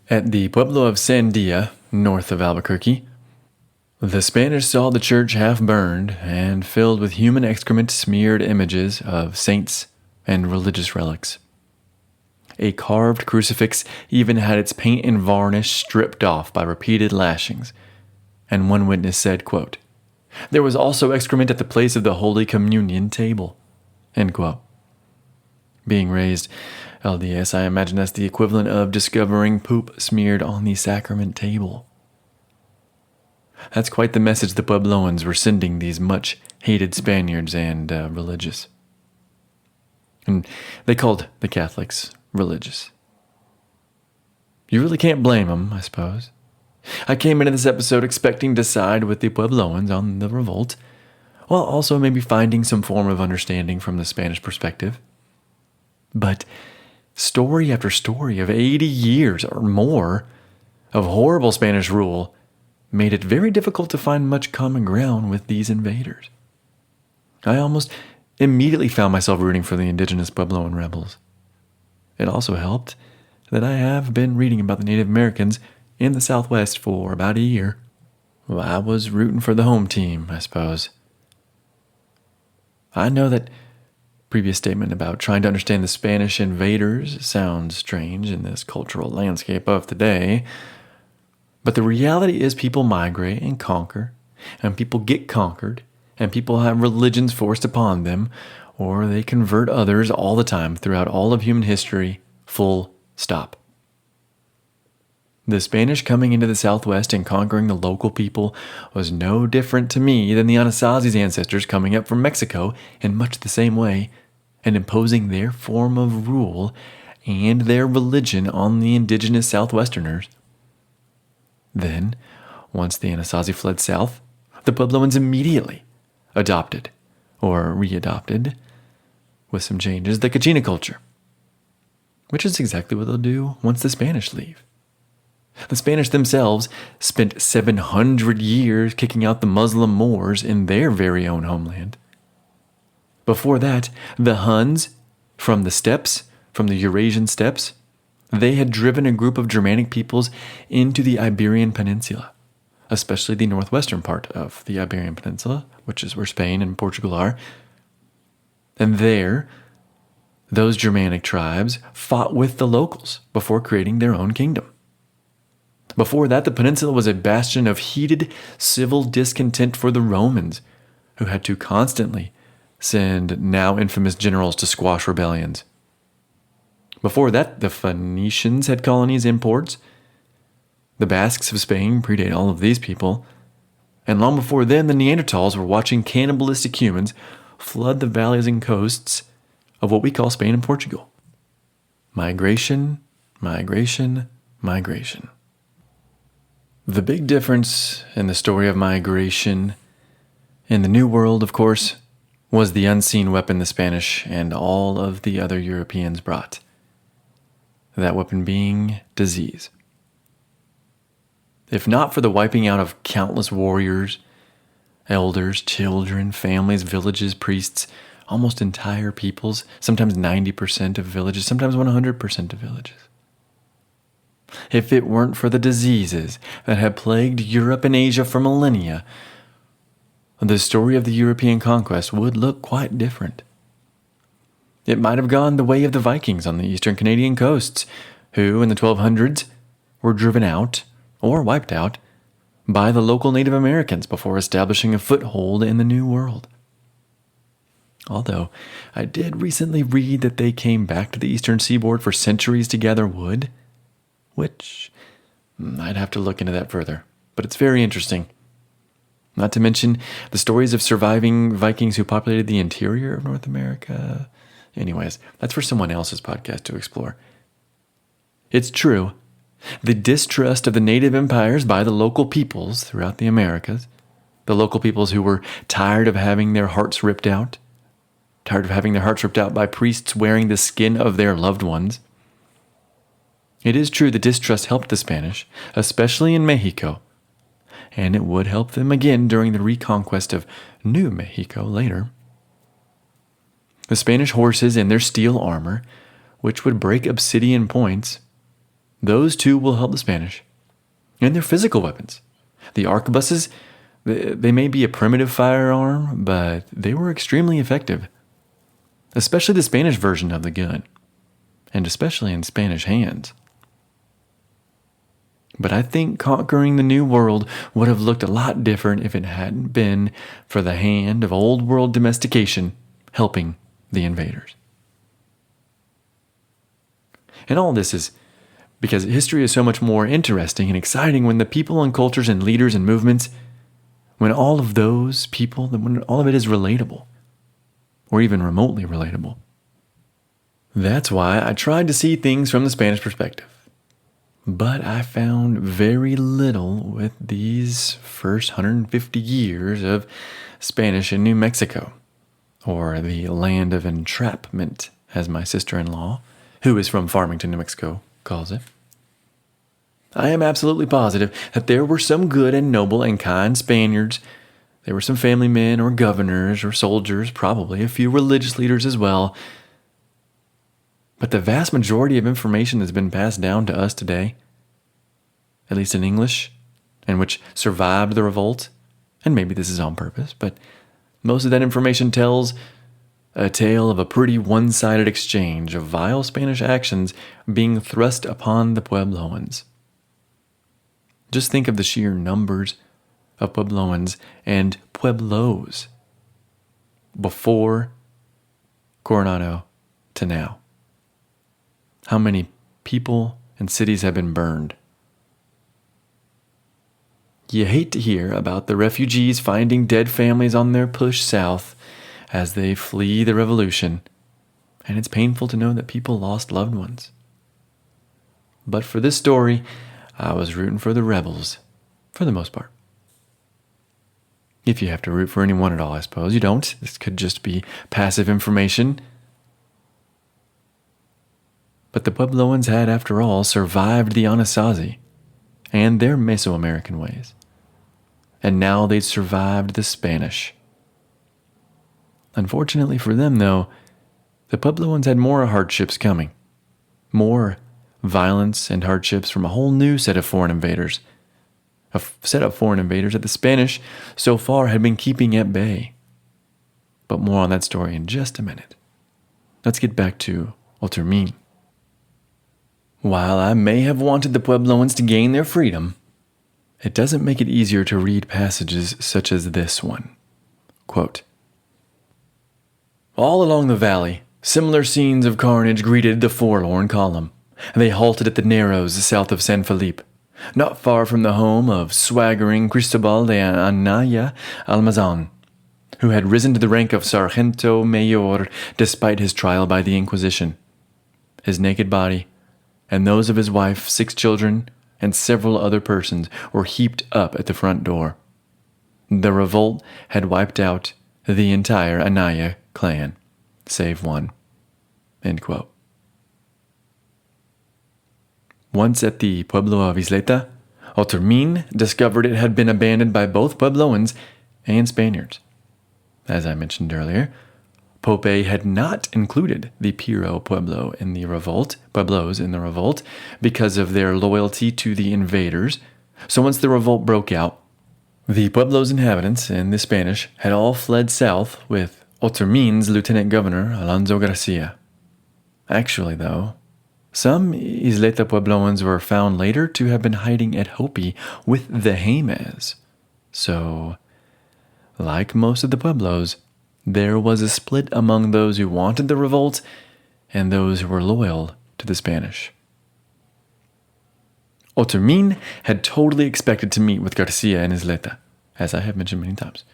At the Pueblo of Sandia, north of Albuquerque, the Spanish saw the church half burned and filled with human excrement smeared images of saints and religious relics. A carved crucifix even had its paint and varnish stripped off by repeated lashings, and one witness said, quote, "There was also excrement at the place of the Holy Communion table," end quote. Being raised LDS, I imagine that's the equivalent of discovering poop smeared on the sacrament table. That's quite the message the Puebloans were sending these much-hated Spaniards and religious. And they called the Catholics religious. You really can't blame them, I suppose. I came into this episode expecting to side with the Puebloans on the revolt, while also maybe finding some form of understanding from the Spanish perspective. But story after story of 80 years or more of horrible Spanish rule made it very difficult to find much common ground with these invaders. I almost immediately found myself rooting for the indigenous Puebloan rebels. It also helped that I have been reading about the Native Americans in the Southwest for about a year. Well, I was rooting for the home team, I suppose. I know that previous statement about trying to understand the Spanish invaders sounds strange in this cultural landscape of today, but the reality is people migrate and conquer, and people get conquered, and people have religions forced upon them, or they convert others all the time throughout all of human history, full stop. The Spanish coming into the Southwest and conquering the local people was no different to me than the Anasazi's ancestors coming up from Mexico in much the same way and imposing their form of rule and their religion on the indigenous Southwesterners. Then, once the Anasazi fled south, the Puebloans immediately adopted, or readopted, with some changes, the Kachina culture, which is exactly what they'll do once the Spanish leave. The Spanish themselves spent 700 years kicking out the Muslim Moors in their very own homeland. Before that, the Huns, from the steppes, from the Eurasian steppes, they had driven a group of Germanic peoples into the Iberian Peninsula, especially the northwestern part of the Iberian Peninsula, which is where Spain and Portugal are. And there, those Germanic tribes fought with the locals before creating their own kingdom. Before that, the peninsula was a bastion of heated civil discontent for the Romans, who had to constantly send now infamous generals to squash rebellions. Before that, the Phoenicians had colonies in ports. The Basques of Spain predate all of these people. And long before then, the Neanderthals were watching cannibalistic humans flood the valleys and coasts of what we call Spain and Portugal. Migration, migration, migration. The big difference in the story of migration in the New World, of course, was the unseen weapon the Spanish and all of the other Europeans brought. That weapon being disease. If not for the wiping out of countless warriors, elders, children, families, villages, priests, almost entire peoples, sometimes 90% of villages, sometimes 100% of villages. If it weren't for the diseases that had plagued Europe and Asia for millennia, the story of the European conquest would look quite different. It might have gone the way of the Vikings on the eastern Canadian coasts, who in the 1200s were driven out or wiped out by the local Native Americans before establishing a foothold in the New World. Although I did recently read that they came back to the eastern seaboard for centuries to gather wood, which I'd have to look into that further, but it's very interesting. Not to mention the stories of surviving Vikings who populated the interior of North America. Anyways, that's for someone else's podcast to explore. It's true. The distrust of the native empires by the local peoples throughout the Americas, the local peoples who were tired of having their hearts ripped out by priests wearing the skin of their loved ones. It is true the distrust helped the Spanish, especially in Mexico, and it would help them again during the reconquest of New Mexico later. The Spanish horses and their steel armor, which would break obsidian points, those too will help the Spanish. And their physical weapons. The arquebuses, they may be a primitive firearm, but they were extremely effective. Especially the Spanish version of the gun, and especially in Spanish hands. But I think conquering the New World would have looked a lot different if it hadn't been for the hand of old world domestication helping the invaders. And all this is because history is so much more interesting and exciting when the people and cultures and leaders and movements, when all of those people, when all of it is relatable, or even remotely relatable. That's why I tried to see things from the Spanish perspective. But I found very little with these first 150 years of Spanish in New Mexico, or the land of entrapment, as my sister-in-law, who is from Farmington, New Mexico, calls it. I am absolutely positive that there were some good and noble and kind Spaniards. There were some family men or governors or soldiers, probably a few religious leaders as well. But the vast majority of information that's been passed down to us today, at least in English, and which survived the revolt, and maybe this is on purpose, but most of that information tells a tale of a pretty one-sided exchange of vile Spanish actions being thrust upon the Puebloans. Just think of the sheer numbers of Puebloans and Pueblos before Coronado to now. How many people and cities have been burned? You hate to hear about the refugees finding dead families on their push south as they flee the revolution, and it's painful to know that people lost loved ones. But for this story, I was rooting for the rebels, for the most part. If you have to root for anyone at all, I suppose. You don't. This could just be passive information. But the Puebloans had, after all, survived the Anasazi and their Mesoamerican ways. And now they'd survived the Spanish. Unfortunately for them, though, the Puebloans had more hardships coming. More violence and hardships from a whole new set of foreign invaders. A set of foreign invaders that the Spanish so far had been keeping at bay. But more on that story in just a minute. Let's get back to Otermin. While I may have wanted the Puebloans to gain their freedom, it doesn't make it easier to read passages such as this one. Quote, all along the valley, similar scenes of carnage greeted the forlorn column. They halted at the Narrows south of San Felipe, not far from the home of swaggering Cristobal de Anaya Almazan, who had risen to the rank of Sargento Mayor despite his trial by the Inquisition. His naked body, and those of his wife, 6 children, and several other persons were heaped up at the front door. The revolt had wiped out the entire Anaya clan, save one. End quote. Once at the Pueblo of Isleta, Otermin discovered it had been abandoned by both Puebloans and Spaniards. As I mentioned earlier, Pope had not included the Pueblos in the revolt because of their loyalty to the invaders. So once the revolt broke out, the Pueblo's inhabitants and the Spanish had all fled south with Otermin's lieutenant governor, Alonso Garcia. Actually, though, some Isleta Puebloans were found later to have been hiding at Hopi with the Jemez. So, like most of the Pueblos, there was a split among those who wanted the revolt and those who were loyal to the Spanish. Otermin had totally expected to meet with Garcia in Isleta, as I have mentioned many times.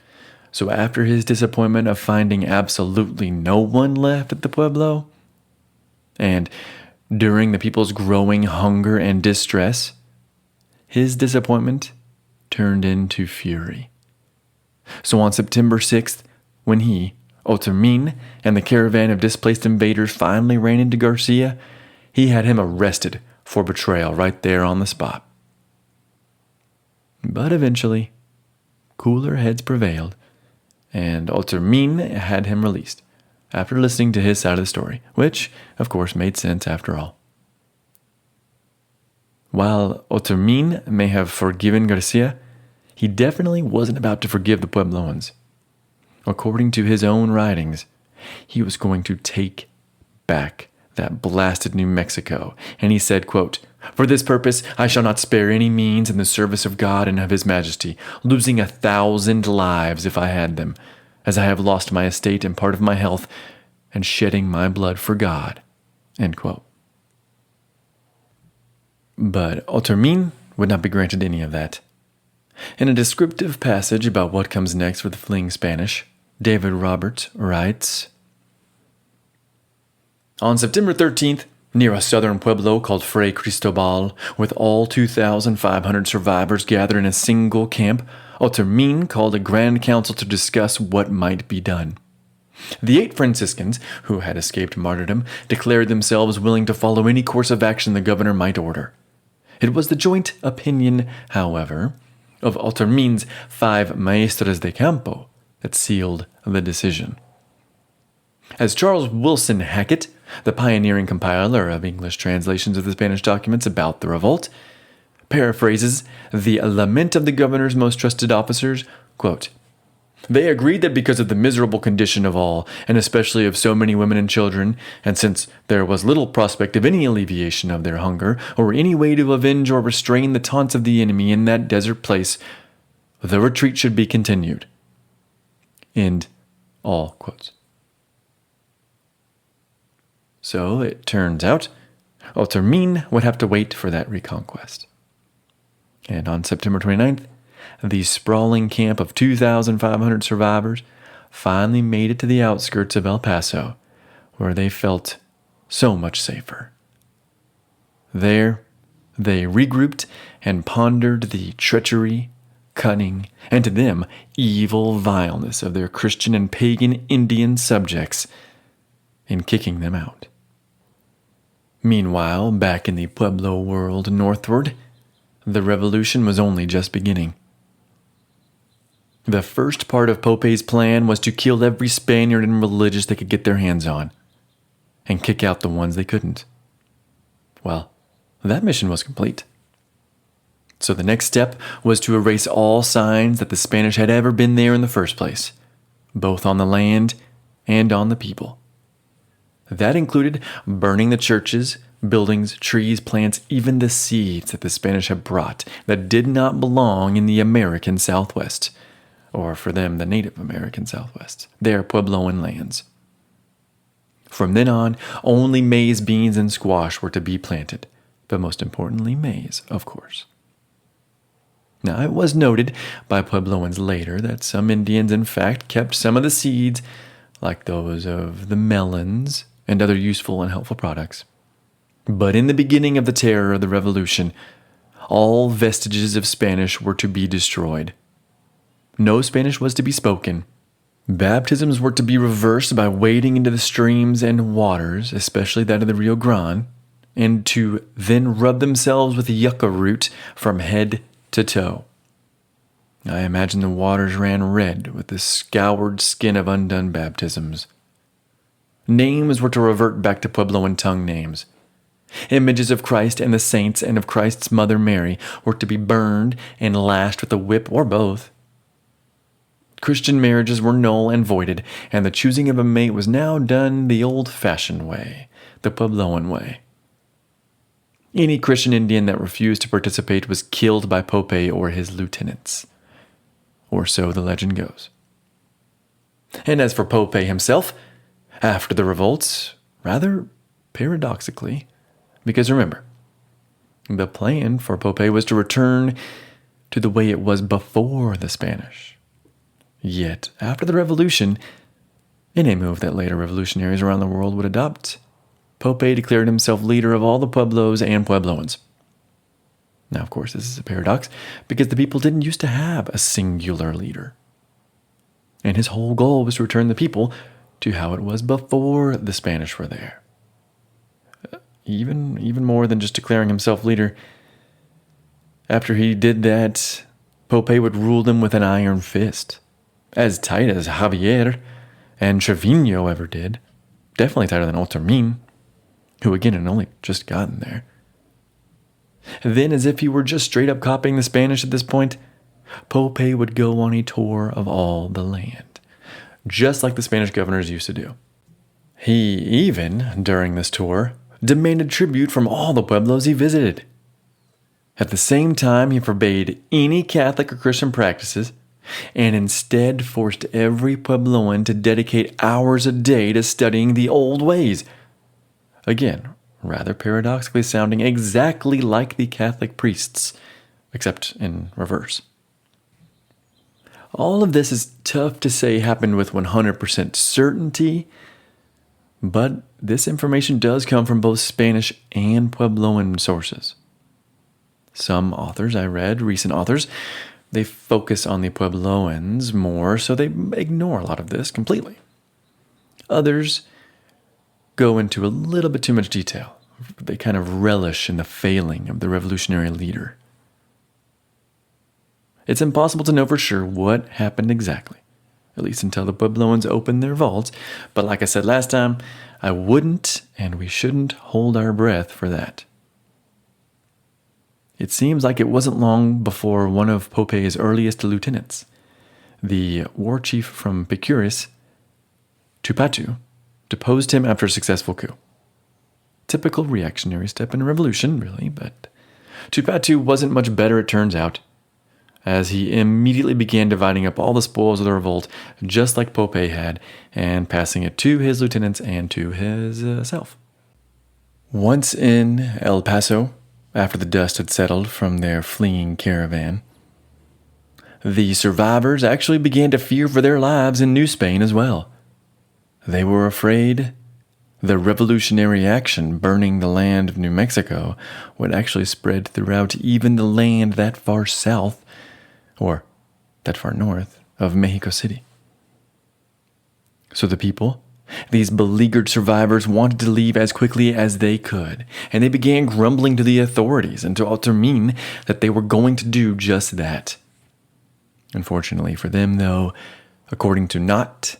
So after his disappointment of finding absolutely no one left at the Pueblo, and during the people's growing hunger and distress, his disappointment turned into fury. So on September 6th, when he, Otermin, and the caravan of displaced invaders finally ran into Garcia, he had him arrested for betrayal right there on the spot. But eventually, cooler heads prevailed, and Otermin had him released after listening to his side of the story, which, of course, made sense after all. While Otermin may have forgiven Garcia, he definitely wasn't about to forgive the Puebloans. According to his own writings, he was going to take back that blasted New Mexico, and he said, quote, "For this purpose I shall not spare any means in the service of God and of his majesty, losing 1,000 lives if I had them, as I have lost my estate and part of my health, and shedding my blood for God." End quote. But Otermin would not be granted any of that. In a descriptive passage about what comes next with the fleeing Spanish, David Roberts writes, "On September 13th, near a southern pueblo called Fray Cristobal, with all 2,500 survivors gathered in a single camp, Otermin called a grand council to discuss what might be done. The 8 Franciscans, who had escaped martyrdom, declared themselves willing to follow any course of action the governor might order. It was the joint opinion, however, of Otermin's 5 maestros de campo that sealed the decision. As Charles Wilson Hackett, the pioneering compiler of English translations of the Spanish documents about the revolt, paraphrases the lament of the governor's most trusted officers, quote, "They agreed that because of the miserable condition of all, and especially of so many women and children, and since there was little prospect of any alleviation of their hunger, or any way to avenge or restrain the taunts of the enemy in that desert place, the retreat should be continued." End all quotes. So it turns out Otermin would have to wait for that reconquest. And on September 29th, the sprawling camp of 2,500 survivors finally made it to the outskirts of El Paso, where they felt so much safer. There, they regrouped and pondered the treachery, cunning, and to them, evil vileness of their Christian and pagan Indian subjects in kicking them out. Meanwhile, back in the Pueblo world northward, the revolution was only just beginning. The first part of Pope's plan was to kill every Spaniard and religious they could get their hands on, and kick out the ones they couldn't. Well, that mission was complete. So the next step was to erase all signs that the Spanish had ever been there in the first place, both on the land and on the people. That included burning the churches, buildings, trees, plants, even the seeds that the Spanish had brought that did not belong in the American Southwest, or for them, the Native American Southwest, their Puebloan lands. From then on, only maize, beans, and squash were to be planted, but most importantly, maize, of course. Now, it was noted by Puebloans later that some Indians, in fact, kept some of the seeds, like those of the melons and other useful and helpful products. But in the beginning of the terror of the Revolution, all vestiges of Spanish were to be destroyed. No Spanish was to be spoken, Baptisms were to be reversed by wading into the streams and waters, especially that of the Rio Grande, and to then rub themselves with yucca root from head to toe. I imagine the waters ran red with the scoured skin of undone baptisms. Names were to revert back to Puebloan tongue names. Images of Christ and the saints and of Christ's mother Mary were to be burned and lashed with a whip or both. Christian marriages were null and voided, and the choosing of a mate was now done the old-fashioned way, the Puebloan way. Any Christian Indian that refused to participate was killed by Pope or his lieutenants. Or so the legend goes. And as for Pope himself, after the revolts, rather paradoxically, because remember, the plan for Pope was to return to the way it was before the Spanish. Yet, after the revolution, in a move that later revolutionaries around the world would adopt, Pope declared himself leader of all the Pueblos and Puebloans. Now, of course, this is a paradox, because the people didn't used to have a singular leader. And his whole goal was to return the people to how it was before the Spanish were there. Even more than just declaring himself leader. After he did that, Pope would rule them with an iron fist, as tight as Javier and Trevino ever did. Definitely tighter than Otermin, who again had only just gotten there. Then, as if he were just straight up copying the Spanish at this point, Pope would go on a tour of all the land, just like the Spanish governors used to do. He even, during this tour, demanded tribute from all the pueblos he visited. At the same time, he forbade any Catholic or Christian practices, and instead forced every Puebloan to dedicate hours a day to studying the old ways. Again, rather paradoxically sounding exactly like the Catholic priests, except in reverse. All of this is tough to say happened with 100% certainty, but this information does come from both Spanish and Puebloan sources. Some authors I read, recent authors, they focus on the Puebloans more, so they ignore a lot of this completely. Others go into a little bit too much detail. They kind of relish in the failing of the revolutionary leader. It's impossible to know for sure what happened exactly, at least until the Puebloans opened their vaults, but like I said last time, I wouldn't and we shouldn't hold our breath for that. It seems like it wasn't long before one of Pope's earliest lieutenants, the war chief from Picuris, Tupatu, deposed him after a successful coup. Typical reactionary step in a revolution, really, but Tupatu wasn't much better, it turns out, as he immediately began dividing up all the spoils of the revolt, just like Pope had, and passing it to his lieutenants and to his self. Once in El Paso, after the dust had settled from their fleeing caravan, the survivors actually began to fear for their lives in New Spain as well. They were afraid the revolutionary action burning the land of New Mexico would actually spread throughout even the land that far south, or that far north, of Mexico City. So the people, these beleaguered survivors, wanted to leave as quickly as they could, and they began grumbling to the authorities and to Otermin that they were going to do just that. Unfortunately for them, though, according to Knott,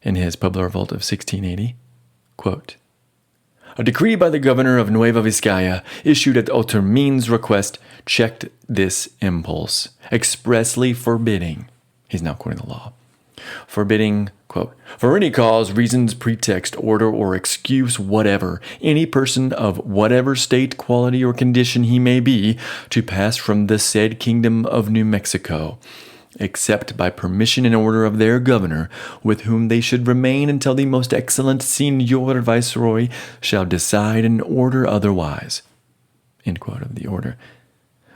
in his Pueblo Revolt of 1680, quote, "A decree by the governor of Nueva Vizcaya, issued at Otermin's request, checked this impulse, expressly forbidding," he's now quoting the law, forbidding, quote, "for any cause, reasons, pretext, order, or excuse whatever, any person of whatever state, quality, or condition he may be, to pass from the said kingdom of New Mexico, except by permission and order of their governor, with whom they should remain until the most excellent Señor Viceroy shall decide and order otherwise." End quote of the order.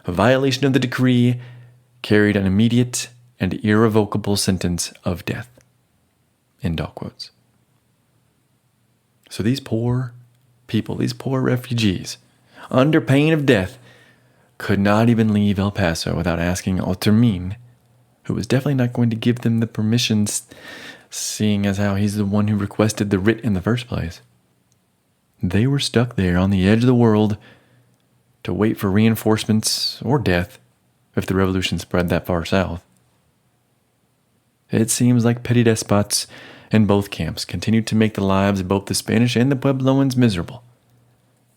A violation of the decree carried an immediate and irrevocable sentence of death. End all quotes. So these poor people, these poor refugees, under pain of death, could not even leave El Paso without asking Otermin, who was definitely not going to give them the permissions, seeing as how he's the one who requested the writ in the first place. They were stuck there on the edge of the world to wait for reinforcements or death if the revolution spread that far south. It seems like petty despots in both camps continued to make the lives of both the Spanish and the Puebloans miserable,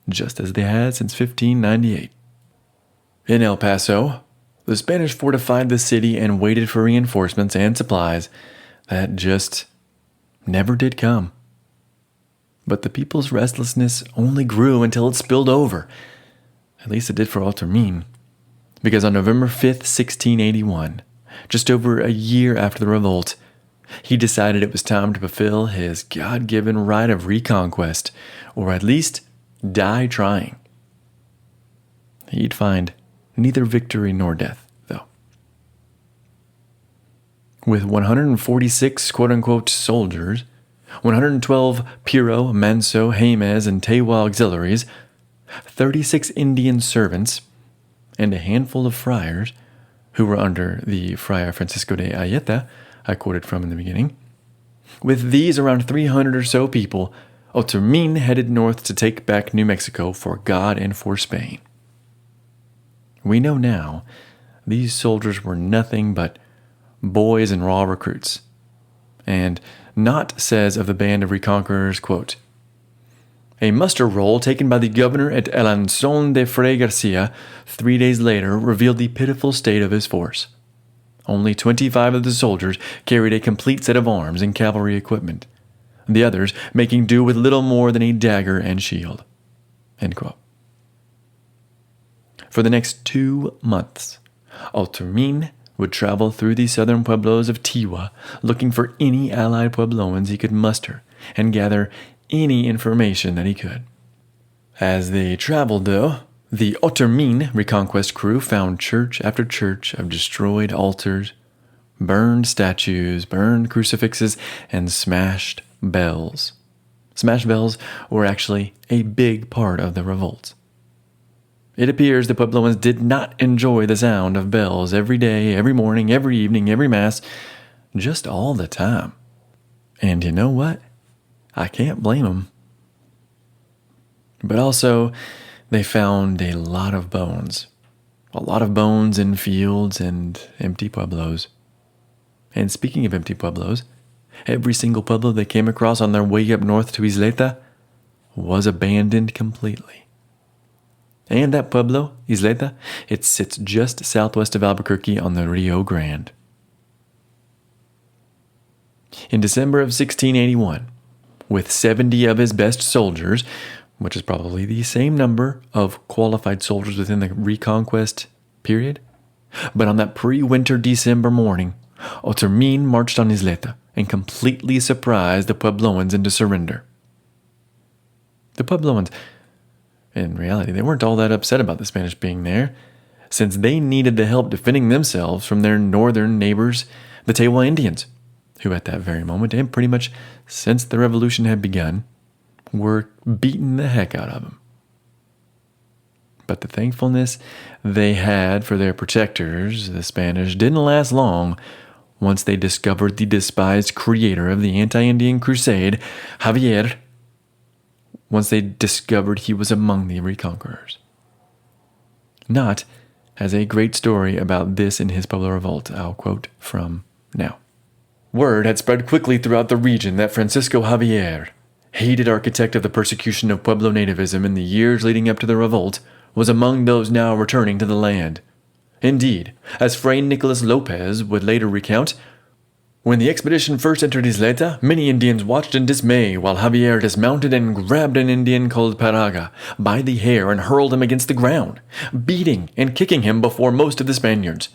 just as they had since 1598. In El Paso, the Spanish fortified the city and waited for reinforcements and supplies that just never did come. But the people's restlessness only grew until it spilled over. At least it did for Otermin, because on November 5th, 1681, just over a year after the revolt, he decided it was time to fulfill his God-given right of reconquest, or at least die trying. He'd find neither victory nor death, though. With 146 quote-unquote soldiers, 112 Piro, Manso, Jemez, and Tewa auxiliaries, 36 Indian servants, and a handful of friars, who were under the Friar Francisco de Isleta, I quoted from in the beginning. With these around 300 or so people, Otermin headed north to take back New Mexico for God and for Spain. We know now these soldiers were nothing but boys and raw recruits. And Knott says of the band of reconquerors, quote, "A muster roll taken by the governor at Alanzon de Fray Garcia 3 days later revealed the pitiful state of his force. Only 25 of the soldiers carried a complete set of arms and cavalry equipment, the others making do with little more than a dagger and shield." End quote. For the next 2 months, Otermin would travel through the southern pueblos of Tewa looking for any allied Puebloans he could muster and gather any information that he could. As they traveled, though, the Otermin reconquest crew found church after church of destroyed altars, burned statues, burned crucifixes, and smashed bells. Smashed bells were actually a big part of the revolt. It appears the Puebloans did not enjoy the sound of bells every day, every morning, every evening, every mass, just all the time. And you know what? I can't blame them. But also, they found a lot of bones. A lot of bones in fields and empty pueblos. And speaking of empty pueblos, every single pueblo they came across on their way up north to Isleta was abandoned completely. And that pueblo, Isleta, it sits just southwest of Albuquerque on the Rio Grande. In December of 1681, with 70 of his best soldiers, which is probably the same number of qualified soldiers within the reconquest period, but on that pre-winter December morning, Otermin marched on Isleta and completely surprised the Puebloans into surrender. The Puebloans, in reality, they weren't all that upset about the Spanish being there, since they needed the help defending themselves from their northern neighbors, the Tewa Indians, who at that very moment, and pretty much since the revolution had begun, were beating the heck out of them. But the thankfulness they had for their protectors, the Spanish, didn't last long once they discovered the despised creator of the anti-Indian crusade, Javier, once they discovered he was among the reconquerors. Knott has a great story about this in his Pueblo Revolt. I'll quote from now. "Word had spread quickly throughout the region that Francisco Javier, hated architect of the persecution of Pueblo nativism in the years leading up to the revolt, was among those now returning to the land. Indeed, as Fray Nicolas Lopez would later recount, when the expedition first entered Isleta, many Indians watched in dismay while Javier dismounted and grabbed an Indian called Paraga by the hair and hurled him against the ground, beating and kicking him before most of the Spaniards.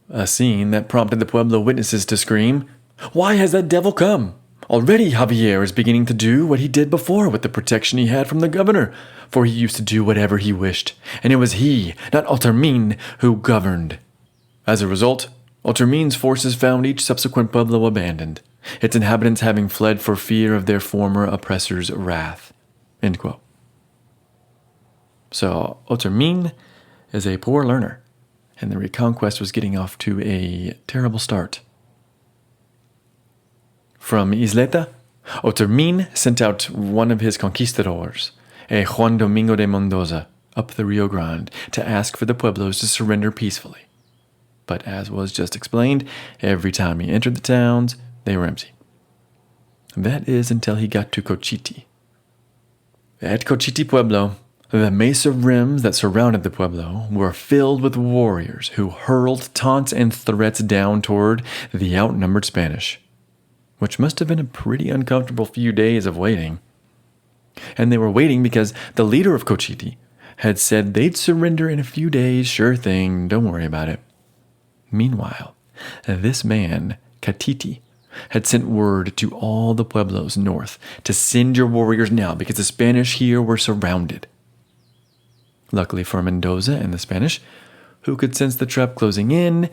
A scene that prompted the Pueblo witnesses to scream, 'Why has that devil come? Already Javier is beginning to do what he did before with the protection he had from the governor, for he used to do whatever he wished, and it was he, not Otermin, who governed.' As a result, Otermin's forces found each subsequent pueblo abandoned, its inhabitants having fled for fear of their former oppressor's wrath." End quote. So Otermin is a poor learner, and the reconquest was getting off to a terrible start. From Isleta, Otermin sent out one of his conquistadors, a Juan Domingo de Mendoza, up the Rio Grande to ask for the Pueblos to surrender peacefully. But as was just explained, every time he entered the towns, they were empty. That is until he got to Cochiti. At Cochiti Pueblo, the mesa rims that surrounded the Pueblo were filled with warriors who hurled taunts and threats down toward the outnumbered Spanish, which must have been a pretty uncomfortable few days of waiting. And they were waiting because the leader of Cochiti had said they'd surrender in a few days, sure thing, don't worry about it. Meanwhile, this man, Catiti, had sent word to all the pueblos north to send your warriors now because the Spanish here were surrounded. Luckily for Mendoza and the Spanish, who could sense the trap closing in,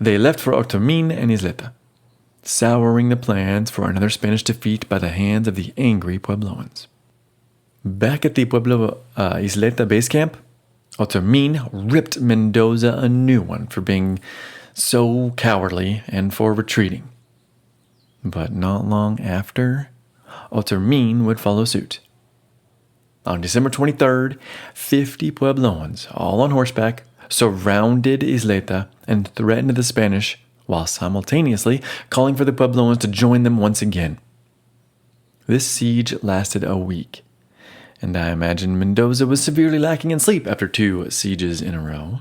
they left for Otermin and Isleta, souring the plans for another Spanish defeat by the hands of the angry Puebloans. Back at the Pueblo Isleta base camp, Otermin ripped Mendoza a new one for being so cowardly and for retreating. But not long after, Otermin would follow suit. On December 23rd, 50 Puebloans, all on horseback, surrounded Isleta and threatened the Spanish while simultaneously calling for the Puebloans to join them once again. This siege lasted a week, and I imagine Mendoza was severely lacking in sleep after 2 sieges in a row.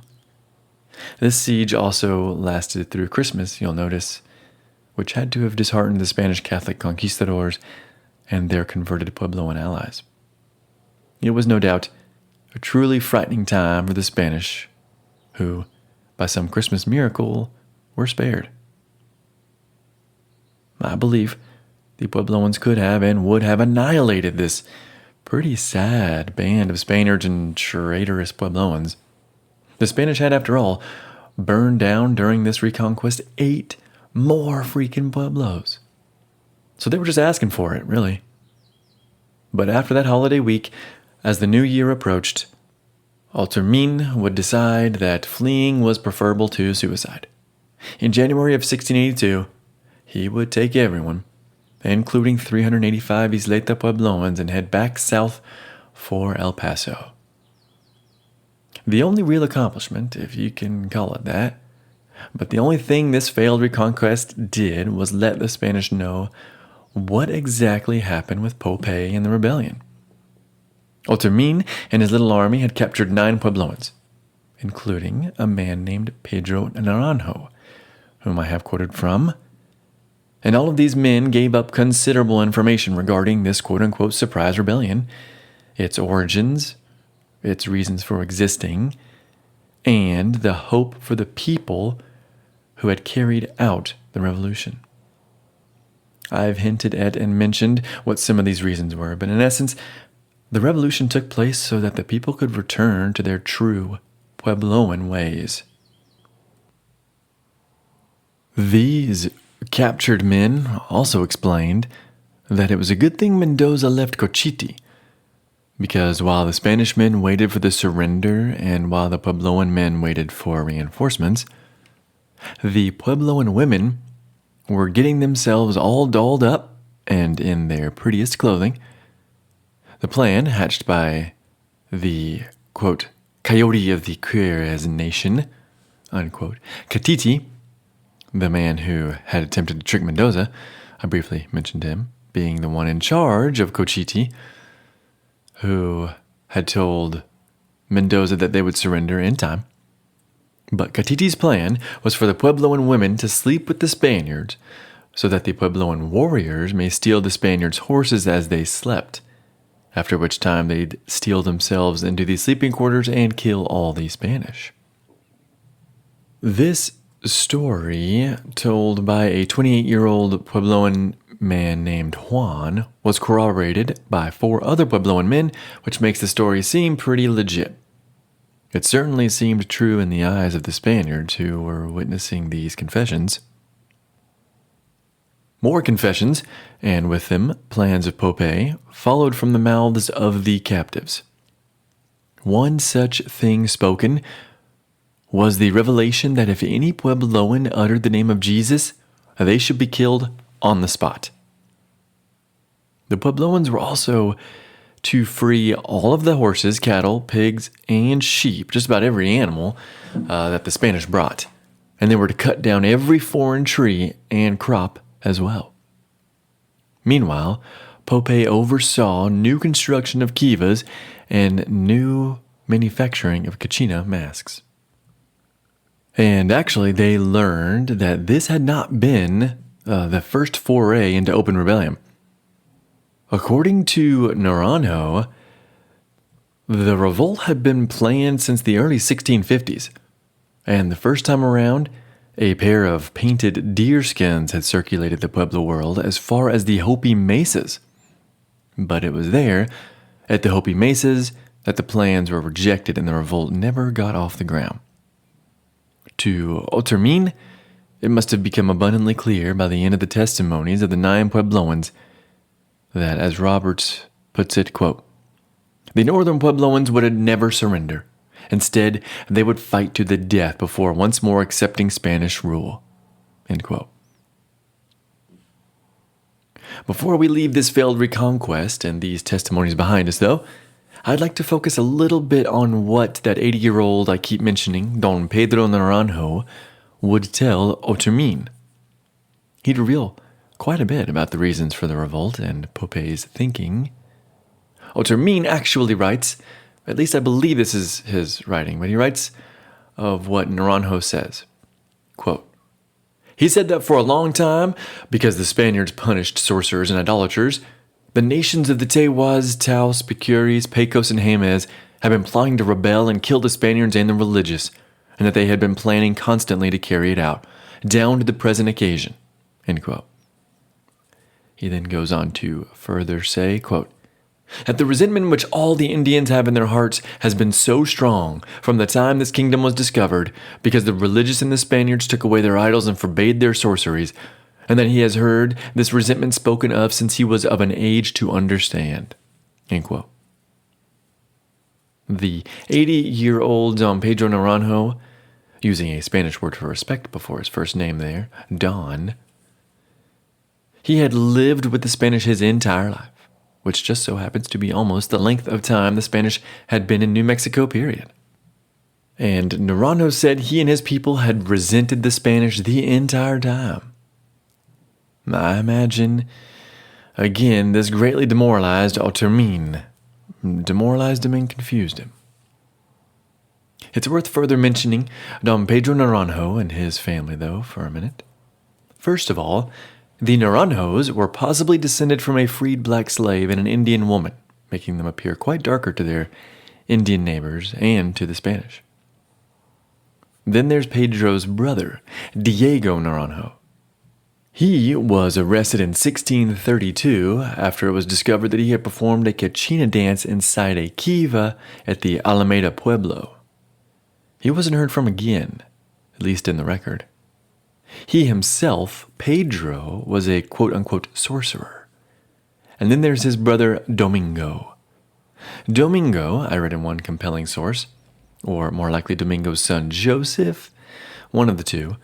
This siege also lasted through Christmas, you'll notice, which had to have disheartened the Spanish Catholic conquistadors and their converted Puebloan allies. It was no doubt a truly frightening time for the Spanish, who, by some Christmas miracle, were spared. I believe the Puebloans could have and would have annihilated this pretty sad band of Spaniards and traitorous Puebloans. The Spanish had, after all, burned down during this reconquest 8 more freaking Pueblos. So they were just asking for it, really. But after that holiday week, as the new year approached, Otermin would decide that fleeing was preferable to suicide. In January of 1682, he would take everyone, including 385 Isleta Puebloans, and head back south for El Paso. The only real accomplishment, if you can call it that, but the only thing this failed reconquest did was let the Spanish know what exactly happened with Pope and the rebellion. Otermin and his little army had captured 9 Puebloans, including a man named Pedro Naranjo, whom I have quoted from, and all of these men gave up considerable information regarding this quote-unquote surprise rebellion, its origins, its reasons for existing, and the hope for the people who had carried out the revolution. I've hinted at and mentioned what some of these reasons were, but in essence, the revolution took place so that the people could return to their true Puebloan ways. These captured men also explained that it was a good thing Mendoza left Cochiti, because while the Spanish men waited for the surrender and while the Puebloan men waited for reinforcements, the Puebloan women were getting themselves all dolled up and in their prettiest clothing. The plan, hatched by the, quote, coyote of the Queres nation, unquote, Catiti, the man who had attempted to trick Mendoza, I briefly mentioned him, being the one in charge of Cochiti, who had told Mendoza that they would surrender in time. But Catiti's plan was for the Puebloan women to sleep with the Spaniards so that the Puebloan warriors may steal the Spaniards' horses as they slept, after which time they'd steal themselves into the sleeping quarters and kill all the Spanish. This story, told by a 28-year-old Puebloan man named Juan, was corroborated by 4 other Puebloan men, which makes the story seem pretty legit. It certainly seemed true in the eyes of the Spaniards who were witnessing these confessions. More confessions, and with them plans of Pope, followed from the mouths of the captives. One such thing spoken was the revelation that if any Puebloan uttered the name of Jesus, they should be killed on the spot. The Puebloans were also to free all of the horses, cattle, pigs, and sheep, just about every animal that the Spanish brought. And they were to cut down every foreign tree and crop as well. Meanwhile, Pope oversaw new construction of kivas and new manufacturing of kachina masks. And actually, they learned that this had not been the first foray into open rebellion. According to Narano, the revolt had been planned since the early 1650s, and the first time around, a pair of painted deerskins had circulated the Pueblo world as far as the Hopi mesas. But it was there, at the Hopi mesas, that the plans were rejected and the revolt never got off the ground. To Otermin, it must have become abundantly clear by the end of the testimonies of the 9 Puebloans that, as Roberts puts it, quote, the northern Puebloans would never surrender. Instead, they would fight to the death before once more accepting Spanish rule. End quote. Before we leave this failed reconquest and these testimonies behind us, though, I'd like to focus a little bit on what that 80-year-old I keep mentioning, Don Pedro Naranjo, would tell Otermin. He'd reveal quite a bit about the reasons for the revolt and Pope's thinking. Otermin actually writes, at least I believe this is his writing, but he writes of what Naranjo says. Quote, he said that for a long time, because the Spaniards punished sorcerers and idolaters, the nations of the Tehuas, Taos, Picures, Pecos, and Jemez had been plotting to rebel and kill the Spaniards and the religious, and that they had been planning constantly to carry it out, down to the present occasion. End quote. He then goes on to further say, quote, that the resentment which all the Indians have in their hearts has been so strong from the time this kingdom was discovered, because the religious and the Spaniards took away their idols and forbade their sorceries, and that he has heard this resentment spoken of since he was of an age to understand. End quote. The 80-year-old Don Pedro Naranjo, using a Spanish word for respect before his first name there, Don, he had lived with the Spanish his entire life, which just so happens to be almost the length of time the Spanish had been in New Mexico, period. And Narano said he and his people had resented the Spanish the entire time. I imagine, again, this greatly demoralized Otermin. Demoralized him and confused him. It's worth further mentioning Don Pedro Naranjo and his family, though, for a minute. First of all, the Naranjos were possibly descended from a freed black slave and an Indian woman, making them appear quite darker to their Indian neighbors and to the Spanish. Then there's Pedro's brother, Diego Naranjo. He was arrested in 1632 after it was discovered that he had performed a kachina dance inside a kiva at the Alameda Pueblo. He wasn't heard from again, at least in the record. He himself, Pedro, was a quote-unquote sorcerer. And then there's his brother Domingo. Domingo, I read in one compelling source, or more likely Domingo's son Joseph, one of the two,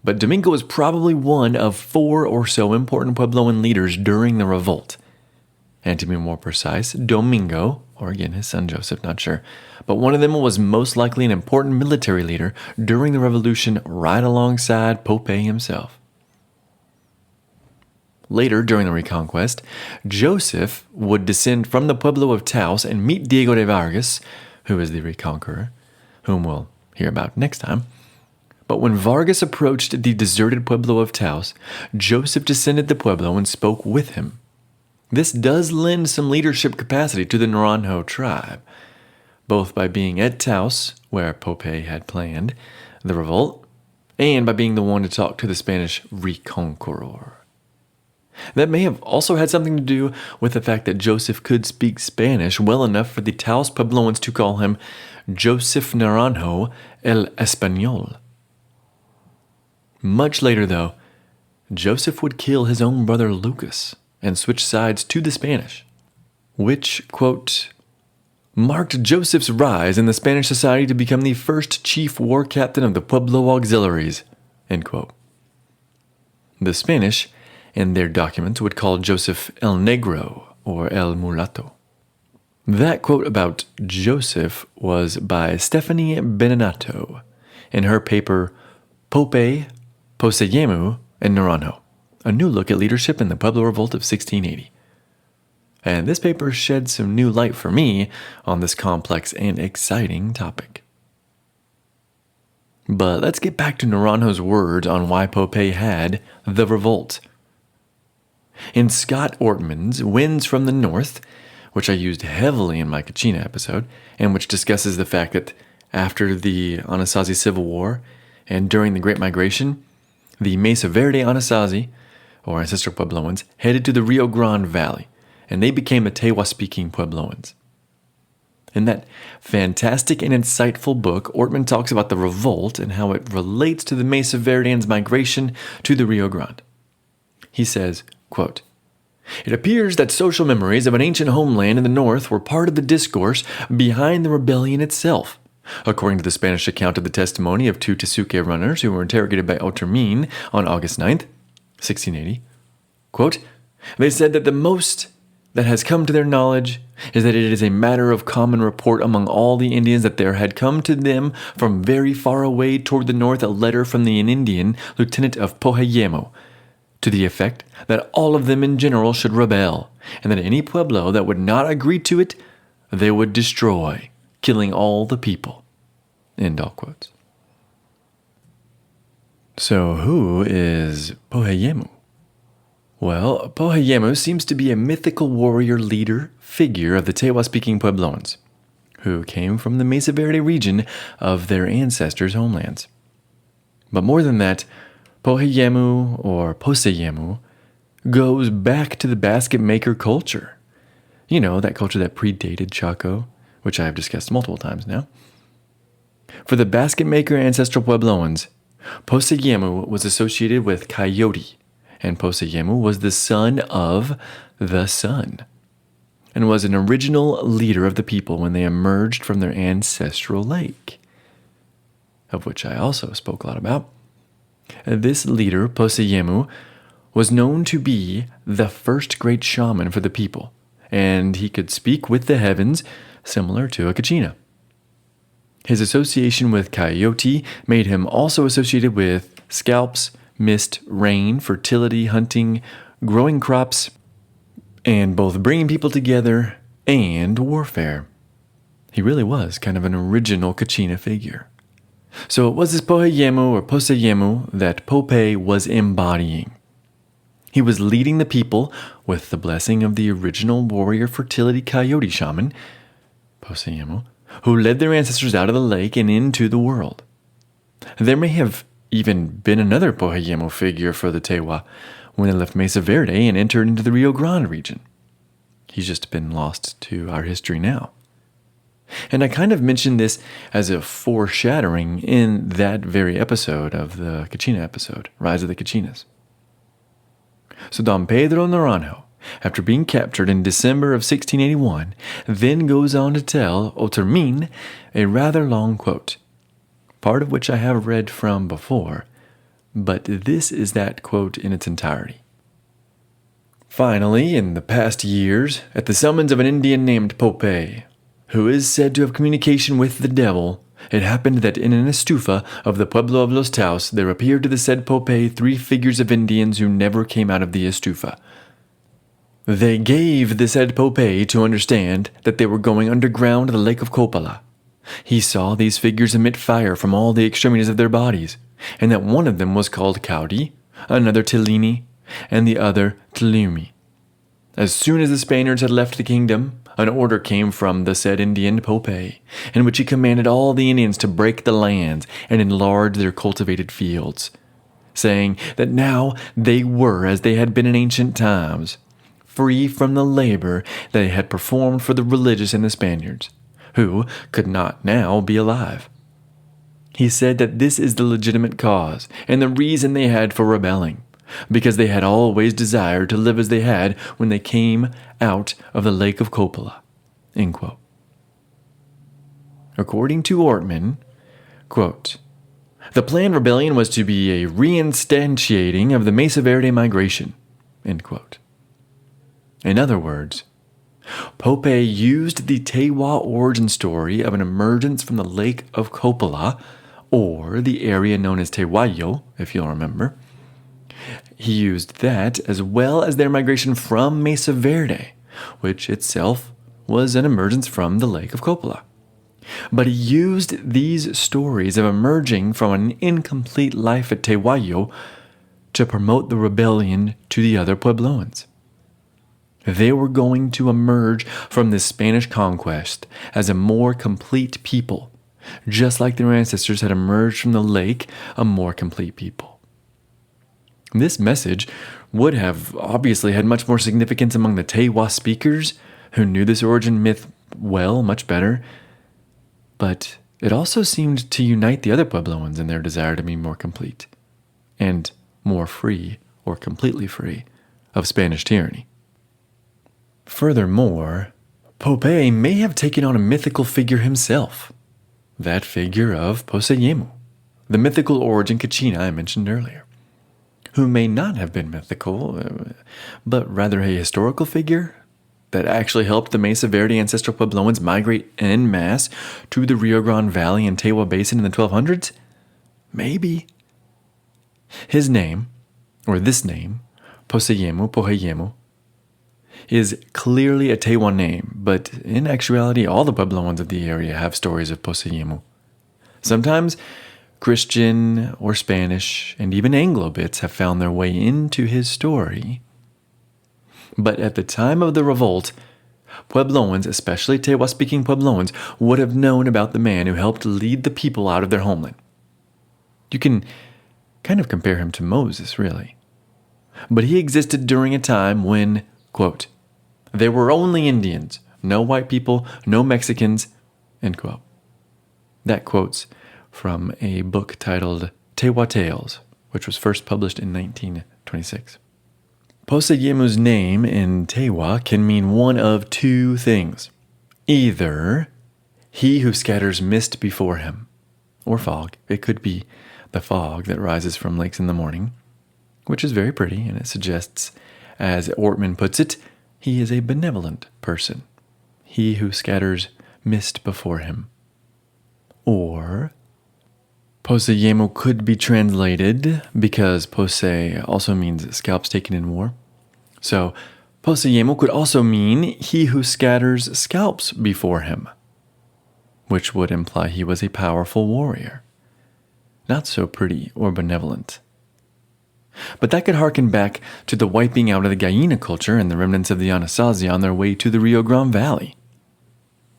but Domingo was probably one of 4 or so important Puebloan leaders during the revolt. And to be more precise, Domingo, or again his son Joseph, not sure, but one of them was most likely an important military leader during the revolution right alongside Pope himself. Later, during the Reconquest, Joseph would descend from the Pueblo of Taos and meet Diego de Vargas, who is the reconqueror, whom we'll hear about next time. But when Vargas approached the deserted Pueblo of Taos, Joseph descended the Pueblo and spoke with him. This does lend some leadership capacity to the Naranjo tribe, both by being at Taos, where Pope had planned the revolt, and by being the one to talk to the Spanish reconqueror. That may have also had something to do with the fact that Joseph could speak Spanish well enough for the Taos Puebloans to call him Joseph Naranjo el Español. Much later, though, Joseph would kill his own brother Lucas and switch sides to the Spanish, which, quote, marked Joseph's rise in the Spanish society to become the first chief war captain of the Pueblo auxiliaries. End quote. The Spanish, in their documents, would call Joseph El Negro or El Mulato. That quote about Joseph was by Stephanie Beninato in her paper Pope, Poseyemu, and Narano, a new look at leadership in the Pueblo Revolt of 1680. And this paper shed some new light for me on this complex and exciting topic. But let's get back to Narano's words on why Pope had the revolt. In Scott Otermin's Winds from the North, which I used heavily in my Kachina episode, and which discusses the fact that after the Anasazi Civil War and during the Great Migration, the Mesa Verde Anasazi, or ancestral Puebloans, headed to the Rio Grande Valley, and they became the Tewa-speaking Puebloans. In that fantastic and insightful book, Otermin talks about the revolt and how it relates to the Mesa Verdeans' migration to the Rio Grande. He says, quote, "It appears that social memories of an ancient homeland in the north were part of the discourse behind the rebellion itself. According to the Spanish account of the testimony of two Tesuque runners who were interrogated by Otermin on August 9th, 1680, quote, they said that the most that has come to their knowledge is that it is a matter of common report among all the Indians that there had come to them from very far away toward the north a letter from the Indian lieutenant of Pohayemo, to the effect that all of them in general should rebel, and that any Pueblo that would not agree to it, they would destroy, killing all the people." End all quotes. So who is Pohayemo? Well, Pohayemo seems to be a mythical warrior leader figure of the Tewa-speaking Puebloans, who came from the Mesa Verde region of their ancestors' homelands. But more than that, Pohayemo or Poseyemo goes back to the basket maker culture. You know, that culture that predated Chaco, which I have discussed multiple times now. For the basket maker ancestral Puebloans, Poseyemo was associated with Coyote, and Poseyemo was the son of the sun, and was an original leader of the people when they emerged from their ancestral lake, of which I also spoke a lot about. This leader, Poseyemo, was known to be the first great shaman for the people, and he could speak with the heavens, similar to a Kachina. His association with Coyote made him also associated with scalps, mist, rain, fertility, hunting, growing crops, and both bringing people together and warfare. He really was kind of an original Kachina figure. So it was this Pohayemo or Poseyemo that Pope was embodying. He was leading the people with the blessing of the original warrior fertility Coyote shaman, Poseyemo, who led their ancestors out of the lake and into the world. There may have even been another Pohayemo figure for the Tewa when they left Mesa Verde and entered into the Rio Grande region. He's just been lost to our history now. And I kind of mentioned this as a foreshadowing in that very episode of the Kachina episode, Rise of the Kachinas. So Don Pedro Narano, after being captured in December of 1681, then goes on to tell Otermin a rather long quote, part of which I have read from before, but this is that quote in its entirety. "Finally, in the past years, at the summons of an Indian named Pope, who is said to have communication with the devil, it happened that in an estufa of the Pueblo of Los Taos there appeared to the said Pope 3 figures of Indians who never came out of the estufa. They gave the said Pope to understand that they were going underground to the lake of Copala. He saw these figures emit fire from all the extremities of their bodies, and that one of them was called Caudi, another Tilini, and the other Tlumi. As soon as the Spaniards had left the kingdom, an order came from the said Indian Pope, in which he commanded all the Indians to break the lands and enlarge their cultivated fields, saying that now they were as they had been in ancient times, free from the labor they had performed for the religious and the Spaniards, who could not now be alive. He said that this is the legitimate cause and the reason they had for rebelling, because they had always desired to live as they had when they came out of the lake of Copala." End quote. according to Otermin, quote, "The planned rebellion was to be a reinstantiating of the Mesa Verde migration," end quote. In other words, Pope used the Tewa origin story of an emergence from the Lake of Coppola, or the area known as Tehuayo, if you'll remember. He used that as well as their migration from Mesa Verde, which itself was an emergence from the Lake of Coppola. But he used these stories of emerging from an incomplete life at Tehuayo to promote the rebellion to the other Puebloans. They were going to emerge from the Spanish conquest as a more complete people, just like their ancestors had emerged from the lake a more complete people. This message would have obviously had much more significance among the Tewa speakers, who knew this origin myth well, much better, but it also seemed to unite the other Puebloans in their desire to be more complete, and more free, or completely free, of Spanish tyranny. Furthermore, Pope may have taken on a mythical figure himself, that figure of Poseyemu, the mythical origin Kachina I mentioned earlier, who may not have been mythical, but rather a historical figure that actually helped the Mesa Verde ancestral Puebloans migrate en masse to the Rio Grande Valley and Tewa Basin in the 1200s? Maybe. His name, or this name, Poheyemu, is clearly a Tewa name, but in actuality all the Puebloans of the area have stories of Poseyemu. Sometimes Christian or Spanish and even Anglo bits have found their way into his story. But at the time of the revolt, Puebloans, especially Tewa-speaking Puebloans, would have known about the man who helped lead the people out of their homeland. You can kind of compare him to Moses, really. But he existed during a time when, quote, "there were only Indians, no white people, no Mexicans," end quote. That quote's from a book titled Tewa Tales, which was first published in 1926. Poseyemu's name in Tewa can mean one of two things. Either he who scatters mist before him, or fog. It could be the fog that rises from lakes in the morning, which is very pretty, and it suggests, as Otermin puts it, he is a benevolent person, he who scatters mist before him. Or Poseyemu could be translated, because Pose also means scalps taken in war. So Poseyemu could also mean he who scatters scalps before him, which would imply he was a powerful warrior. Not so pretty or benevolent. But that could harken back to the wiping out of the Gallina culture and the remnants of the Anasazi on their way to the Rio Grande Valley.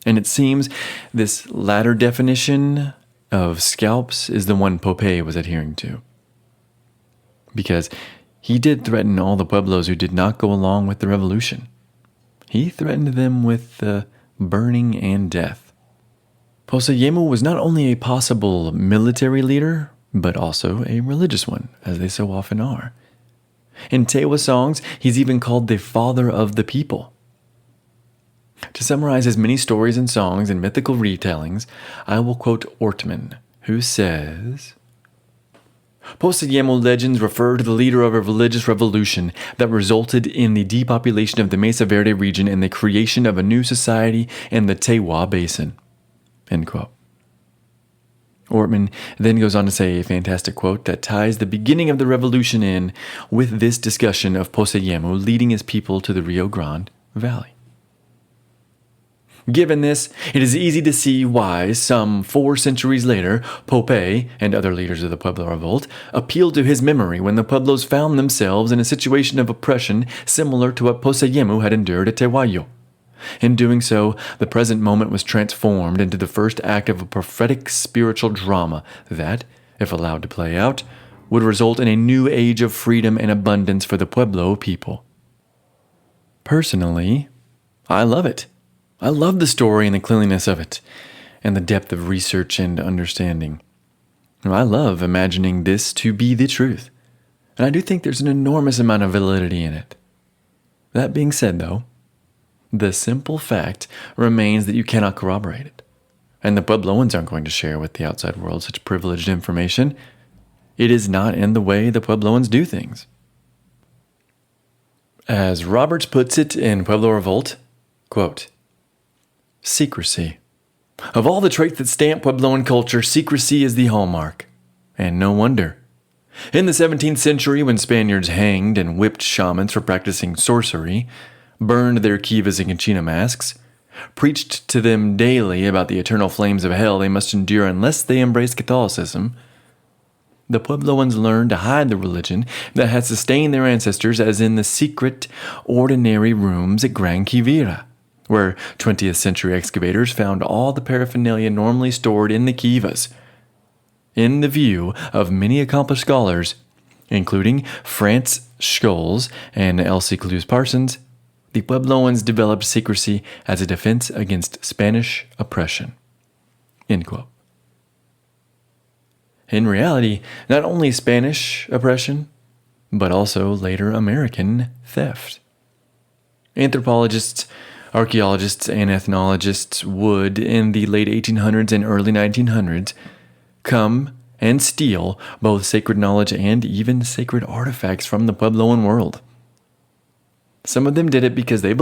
And it seems this latter definition of scalps is the one Pope was adhering to. Because he did threaten all the Pueblos who did not go along with the revolution. He threatened them with burning and death. Poseyemu was not only a possible military leader, but also a religious one, as they so often are. In Tewa songs, he's even called the father of the people. To summarize his many stories and songs and mythical retellings, I will quote Otermin, who says, "Poseyemu legends refer to the leader of a religious revolution that resulted in the depopulation of the Mesa Verde region and the creation of a new society in the Tewa Basin." End quote. Otermin then goes on to say a fantastic quote that ties the beginning of the revolution in with this discussion of Poseyemu leading his people to the Rio Grande Valley. Given this, it is easy to see why, some 4 centuries later, Pope and other leaders of the Pueblo Revolt appealed to his memory when the Pueblos found themselves in a situation of oppression similar to what Poseyemu had endured at Tehuayo. In doing so, the present moment was transformed into the first act of a prophetic spiritual drama that, if allowed to play out, would result in a new age of freedom and abundance for the Pueblo people. Personally, I love it. I love the story and the cleanliness of it, and the depth of research and understanding. I love imagining this to be the truth, and I do think there's an enormous amount of validity in it. That being said, though, the simple fact remains that you cannot corroborate it. and the Puebloans aren't going to share with the outside world such privileged information. It is not in the way the Puebloans do things. As Roberts puts it in Pueblo Revolt, quote, secrecy. Of all the traits that stamp Puebloan culture, secrecy is the hallmark. And no wonder. In the 17th century, when Spaniards hanged and whipped shamans for practicing sorcery, burned their kivas and canchina masks, preached to them daily about the eternal flames of hell they must endure unless they embraced Catholicism, the Puebloans learned to hide the religion that had sustained their ancestors as in the secret, ordinary rooms at Gran Quivira, where 20th century excavators found all the paraphernalia normally stored in the kivas. In the view of many accomplished scholars, including Franz Scholes and Elsie Clues Parsons, the Puebloans developed secrecy as a defense against Spanish oppression. End quote. In reality, not only Spanish oppression, but also later American theft. Anthropologists, archaeologists, and ethnologists would, in the late 1800s and early 1900s, come and steal both sacred knowledge and even sacred artifacts from the Puebloan world. Some of them did it because they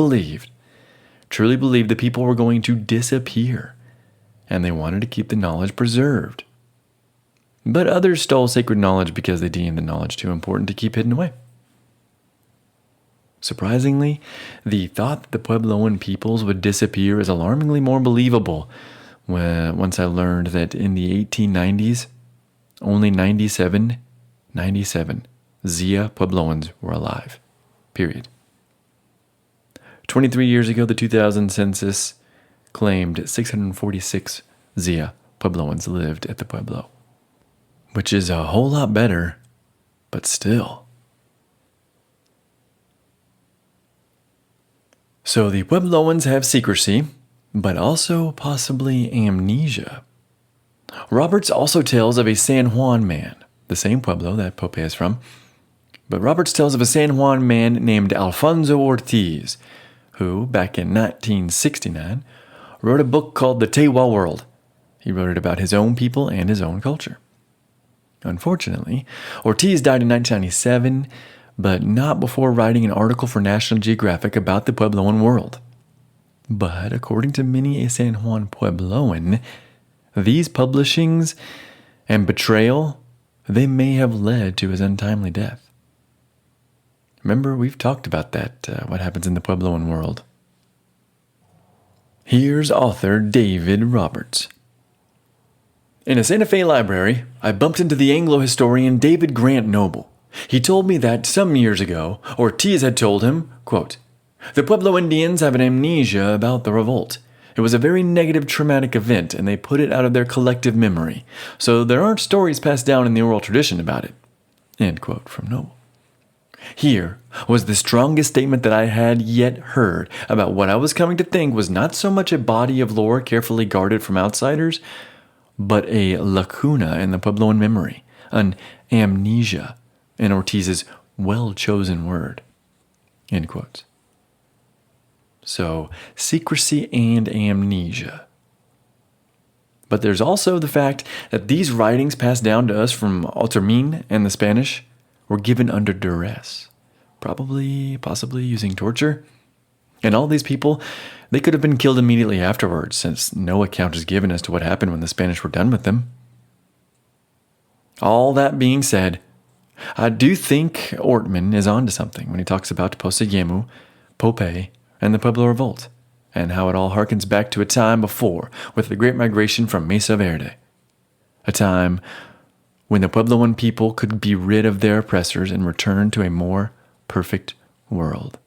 truly believed the people were going to disappear, and they wanted to keep the knowledge preserved. But others stole sacred knowledge because they deemed the knowledge too important to keep hidden away. Surprisingly, the thought that the Puebloan peoples would disappear is alarmingly more believable once I learned that in the 1890s, only 97 Zia Puebloans were alive. Period. 23 years ago, the 2000 census claimed 646 Zia Puebloans lived at the Pueblo, which is a whole lot better, but still. So the Puebloans have secrecy, but also possibly amnesia. Roberts also tells of a San Juan man, the same Pueblo that Pope is from, but Roberts tells of a San Juan man named Alfonso Ortiz, who, back in 1969, wrote a book called The Tewa World. He wrote it about his own people and his own culture. Unfortunately, Ortiz died in 1997, but not before writing an article for National Geographic about the Puebloan world. But according to many a San Juan Puebloan, these publishings and betrayal, they may have led to his untimely death. Remember, we've talked about that, what happens in the Puebloan world. Here's author David Roberts. In a Santa Fe library, I bumped into the Anglo historian David Grant Noble. He told me that some years ago, Ortiz had told him, quote, "The Pueblo Indians have an amnesia about the revolt. It was a very negative, traumatic event, and they put it out of their collective memory. So there aren't stories passed down in the oral tradition about it." End quote from Noble. Here was the strongest statement that I had yet heard about what I was coming to think was not so much a body of lore carefully guarded from outsiders, but a lacuna in the Puebloan memory, an amnesia, in Ortiz's well-chosen word. End quotes. So, secrecy and amnesia. But there's also the fact that these writings passed down to us from Otermin and the Spanish were given under duress, possibly using torture. And all these people, they could have been killed immediately afterwards, since no account is given as to what happened when the Spanish were done with them. All that being said, I do think Otermin is onto something when he talks about Poseyemu, Pope, and the Pueblo Revolt, and how it all harkens back to a time before, with the Great Migration from Mesa Verde. A time when the Puebloan people could be rid of their oppressors and return to a more perfect world.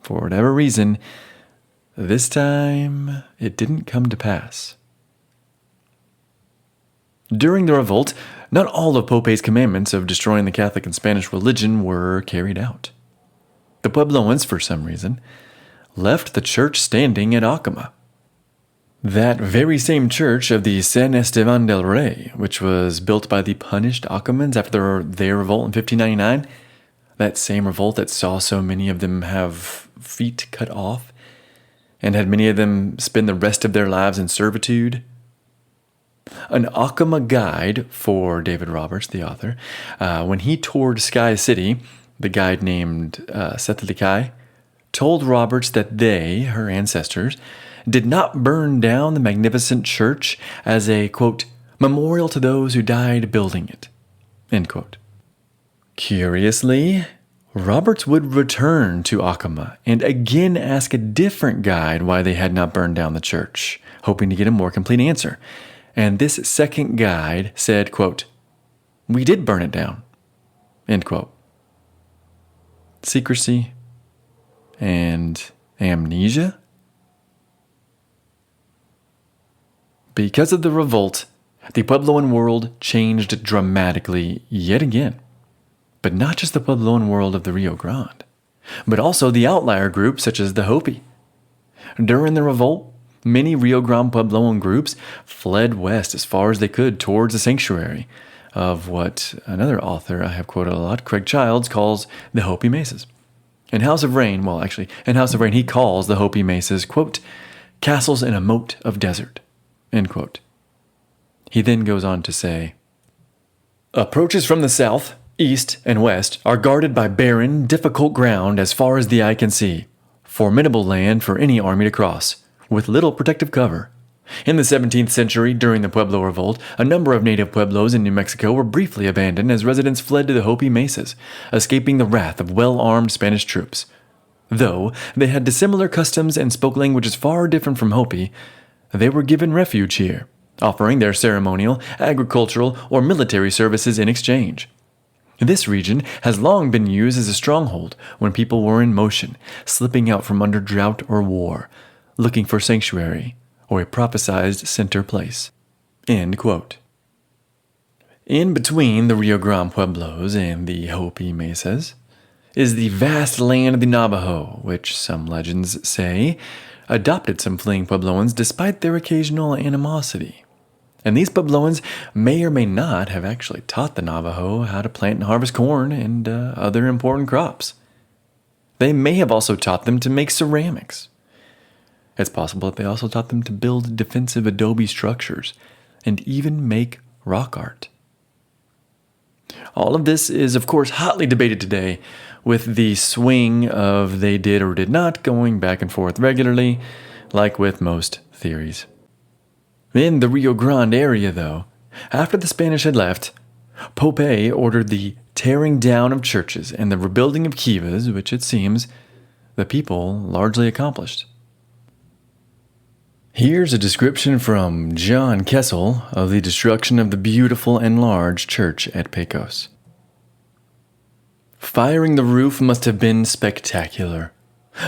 For whatever reason, this time it didn't come to pass. During the revolt, not all of Pope's commandments of destroying the Catholic and Spanish religion were carried out. The Puebloans, for some reason, left the church standing at Akama. That very same church of the San Esteban del Rey, which was built by the punished Akamans after their revolt in 1599, that same revolt that saw so many of them have feet cut off And had many of them spend the rest of their lives in servitude? An Akama guide for David Roberts, the author, when he toured Sky City, the guide named Setlikai told Roberts that they, her ancestors, did not burn down the magnificent church as a, quote, memorial to those who died building it, end quote. Curiously, Roberts would return to Akama and again ask a different guide why they had not burned down the church, hoping to get a more complete answer. And this second guide said, quote, we did burn it down, end quote. Secrecy and amnesia? Because of the revolt, the Puebloan world changed dramatically yet again. But not just the Puebloan world of the Rio Grande, but also the outlier groups such as the Hopi. During the revolt, many Rio Grande Puebloan groups fled west as far as they could towards the sanctuary of what another author I have quoted a lot, Craig Childs, calls the Hopi Mesas. In House of Rain, he calls the Hopi Mesas, quote, castles in a moat of desert, end quote. He then goes on to say, approaches from the south, east, and west are guarded by barren, difficult ground as far as the eye can see. Formidable land for any army to cross, with little protective cover. In the 17th century, during the Pueblo Revolt, a number of native pueblos in New Mexico were briefly abandoned as residents fled to the Hopi Mesas, escaping the wrath of well-armed Spanish troops. Though they had dissimilar customs and spoke languages far different from Hopi, they were given refuge here, offering their ceremonial, agricultural, or military services in exchange. This region has long been used as a stronghold when people were in motion, slipping out from under drought or war, looking for sanctuary or a prophesized center place. End quote. In between the Rio Grande Pueblos and the Hopi Mesas is the vast land of the Navajo, which some legends say adopted some fleeing Puebloans despite their occasional animosity. And these Puebloans may or may not have actually taught the Navajo how to plant and harvest corn and other important crops. They may have also taught them to make ceramics. It's possible that they also taught them to build defensive adobe structures and even make rock art. All of this is, of course, hotly debated today, with the swing of they did or did not going back and forth regularly, like with most theories. In the Rio Grande area, though, after the Spanish had left, Pope ordered the tearing down of churches and the rebuilding of kivas, which it seems the people largely accomplished. Here's a description from John Kessel of the destruction of the beautiful and large church at Pecos. Firing the roof must have been spectacular.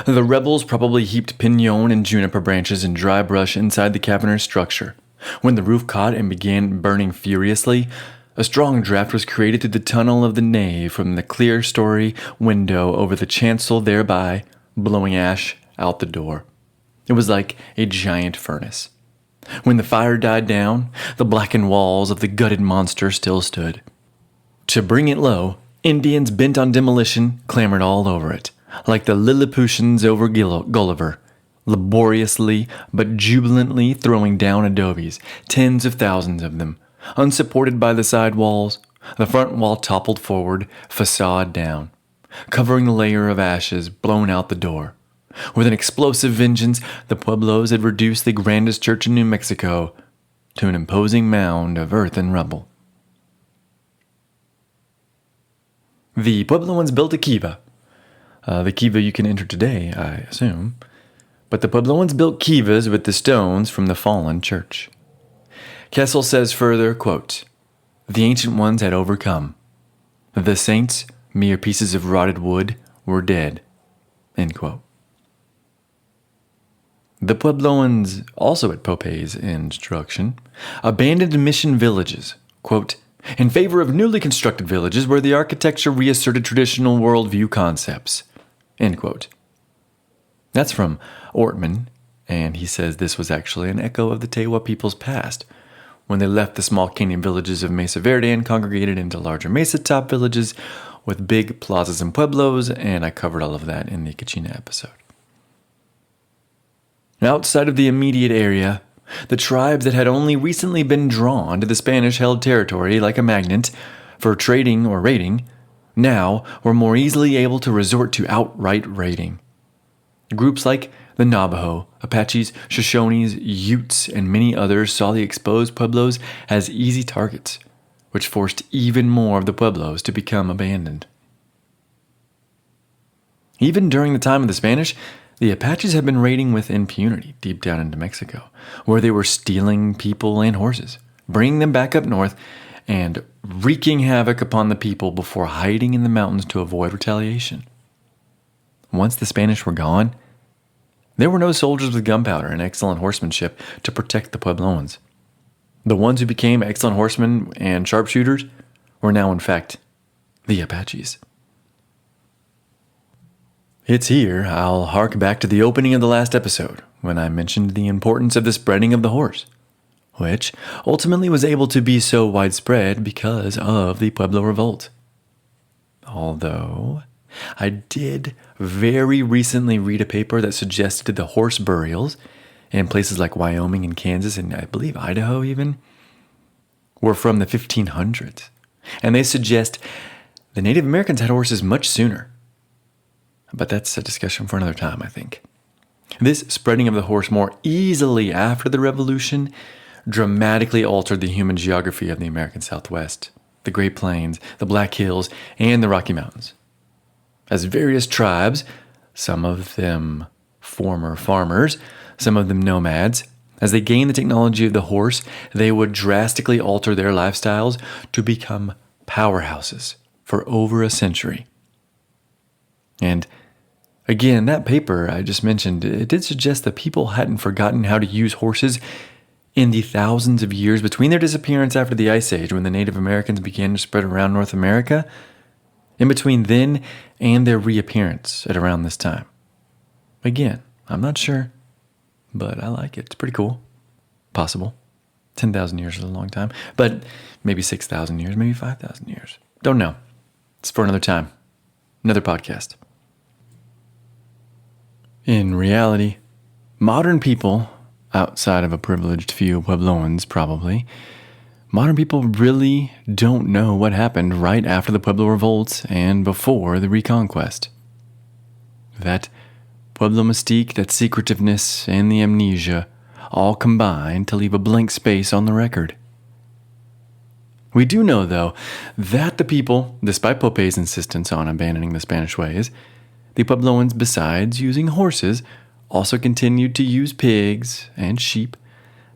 The rebels probably heaped pinon and juniper branches and dry brush inside the cavernous structure. When the roof caught and began burning furiously, a strong draft was created through the tunnel of the nave from the clear-story window over the chancel, thereby blowing ash out the door. It was like a giant furnace. When the fire died down, the blackened walls of the gutted monster still stood. To bring it low, Indians bent on demolition clambered all over it, like the Lilliputians over Gulliver, laboriously but jubilantly throwing down adobes, tens of thousands of them, unsupported by the side walls, the front wall toppled forward, facade down, covering the layer of ashes blown out the door. With an explosive vengeance, the Pueblos had reduced the grandest church in New Mexico to an imposing mound of earth and rubble. The Puebloans built a kiva. The kiva you can enter today, I assume. But the Puebloans built kivas with the stones from the fallen church. Kessel says further, quote, the ancient ones had overcome. The saints, mere pieces of rotted wood, were dead. End quote. The Puebloans, also at Pope's instruction, abandoned mission villages, quote, in favor of newly constructed villages where the architecture reasserted traditional worldview concepts, end quote. That's from Otermin, and he says this was actually an echo of the Tewa people's past, when they left the small canyon villages of Mesa Verde and congregated into larger mesa top villages with big plazas and pueblos, and I covered all of that in the Kachina episode. Outside of the immediate area, the tribes that had only recently been drawn to the Spanish-held territory like a magnet for trading or raiding now were more easily able to resort to outright raiding. Groups like the Navajo, Apaches, Shoshones, Utes, and many others saw the exposed pueblos as easy targets, which forced even more of the pueblos to become abandoned. Even during the time of the Spanish, the Apaches had been raiding with impunity deep down into Mexico, where they were stealing people and horses, bringing them back up north, and wreaking havoc upon the people before hiding in the mountains to avoid retaliation. Once the Spanish were gone, there were no soldiers with gunpowder and excellent horsemanship to protect the Puebloans. The ones who became excellent horsemen and sharpshooters were now, in fact, the Apaches. It's here I'll hark back to the opening of the last episode, when I mentioned the importance of the spreading of the horse, which ultimately was able to be so widespread because of the Pueblo Revolt. Although, I did very recently read a paper that suggested the horse burials in places like Wyoming and Kansas, and I believe Idaho even, were from the 1500s. And they suggest the Native Americans had horses much sooner. But that's a discussion for another time, I think. This spreading of the horse more easily after the Revolution dramatically altered the human geography of the American Southwest, the Great Plains, the Black Hills, and the Rocky Mountains. As various tribes, some of them former farmers, some of them nomads, as they gained the technology of the horse, they would drastically alter their lifestyles to become powerhouses for over a century. And again, that paper I just mentioned, it did suggest that people hadn't forgotten how to use horses in the thousands of years between their disappearance after the Ice Age, when the Native Americans began to spread around North America, in between then and their reappearance at around this time. Again, I'm not sure, but I like it. It's pretty cool. Possible. 10,000 years is a long time, but maybe 6,000 years, maybe 5,000 years. Don't know. It's for another time. Another podcast. In reality, modern people, outside of a privileged few Puebloans probably, modern people really don't know what happened right after the Pueblo Revolt and before the reconquest. That Pueblo mystique, that secretiveness, and the amnesia all combine to leave a blank space on the record. We do know, though, that the people, despite Pope's insistence on abandoning the Spanish ways, the Puebloans, besides using horses, also continued to use pigs and sheep.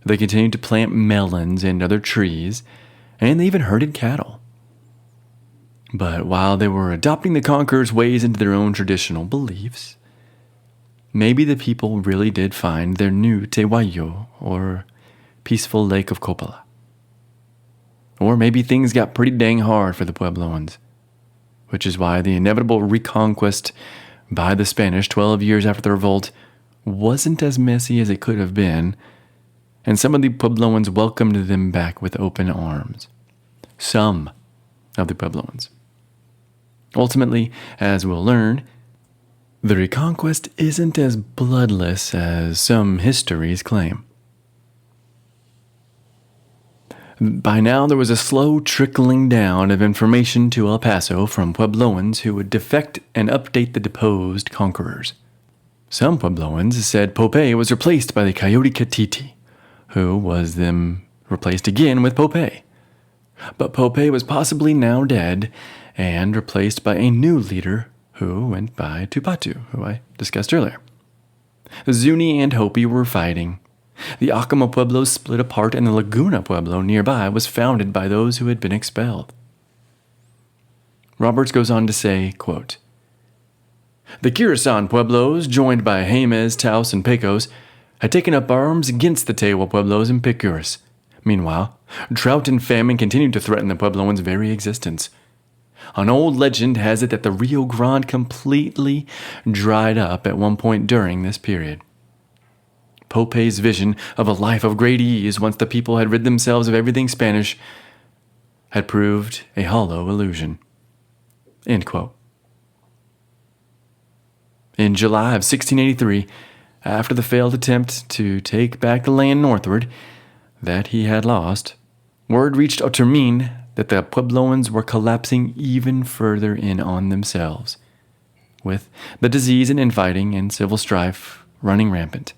They continued to plant melons and other trees, and they even herded cattle. But while they were adopting the conquerors' ways into their own traditional beliefs, maybe the people really did find their new Tehuayo, or peaceful lake of Copala. Or maybe things got pretty dang hard for the Puebloans, which is why the inevitable reconquest by the Spanish 12 years after the revolt wasn't as messy as it could have been, and some of the Puebloans welcomed them back with open arms. Some of the Puebloans. Ultimately, as we'll learn, the reconquest isn't as bloodless as some histories claim. By now, there was a slow trickling down of information to El Paso from Puebloans who would defect and update the deposed conquerors. Some Puebloans said Pope was replaced by the Coyote Catiti, who was then replaced again with Pope. But Pope was possibly now dead and replaced by a new leader who went by Tupatu, who I discussed earlier. Zuni and Hopi were fighting. The Akama Pueblos split apart, and the Laguna Pueblo nearby was founded by those who had been expelled. Roberts goes on to say, quote, "The Kirasan Pueblos, joined by Jemez, Taos, and Pecos, had taken up arms against the Tewa Pueblos and Picuras. Meanwhile, drought and famine continued to threaten the Puebloans' very existence. An old legend has it that the Rio Grande completely dried up at one point during this period. Pope's vision of a life of great ease once the people had rid themselves of everything Spanish had proved a hollow illusion." End quote. In July of 1683, after the failed attempt to take back the land northward that he had lost, word reached Otermin that the Puebloans were collapsing even further in on themselves, with the disease and infighting and civil strife running rampant.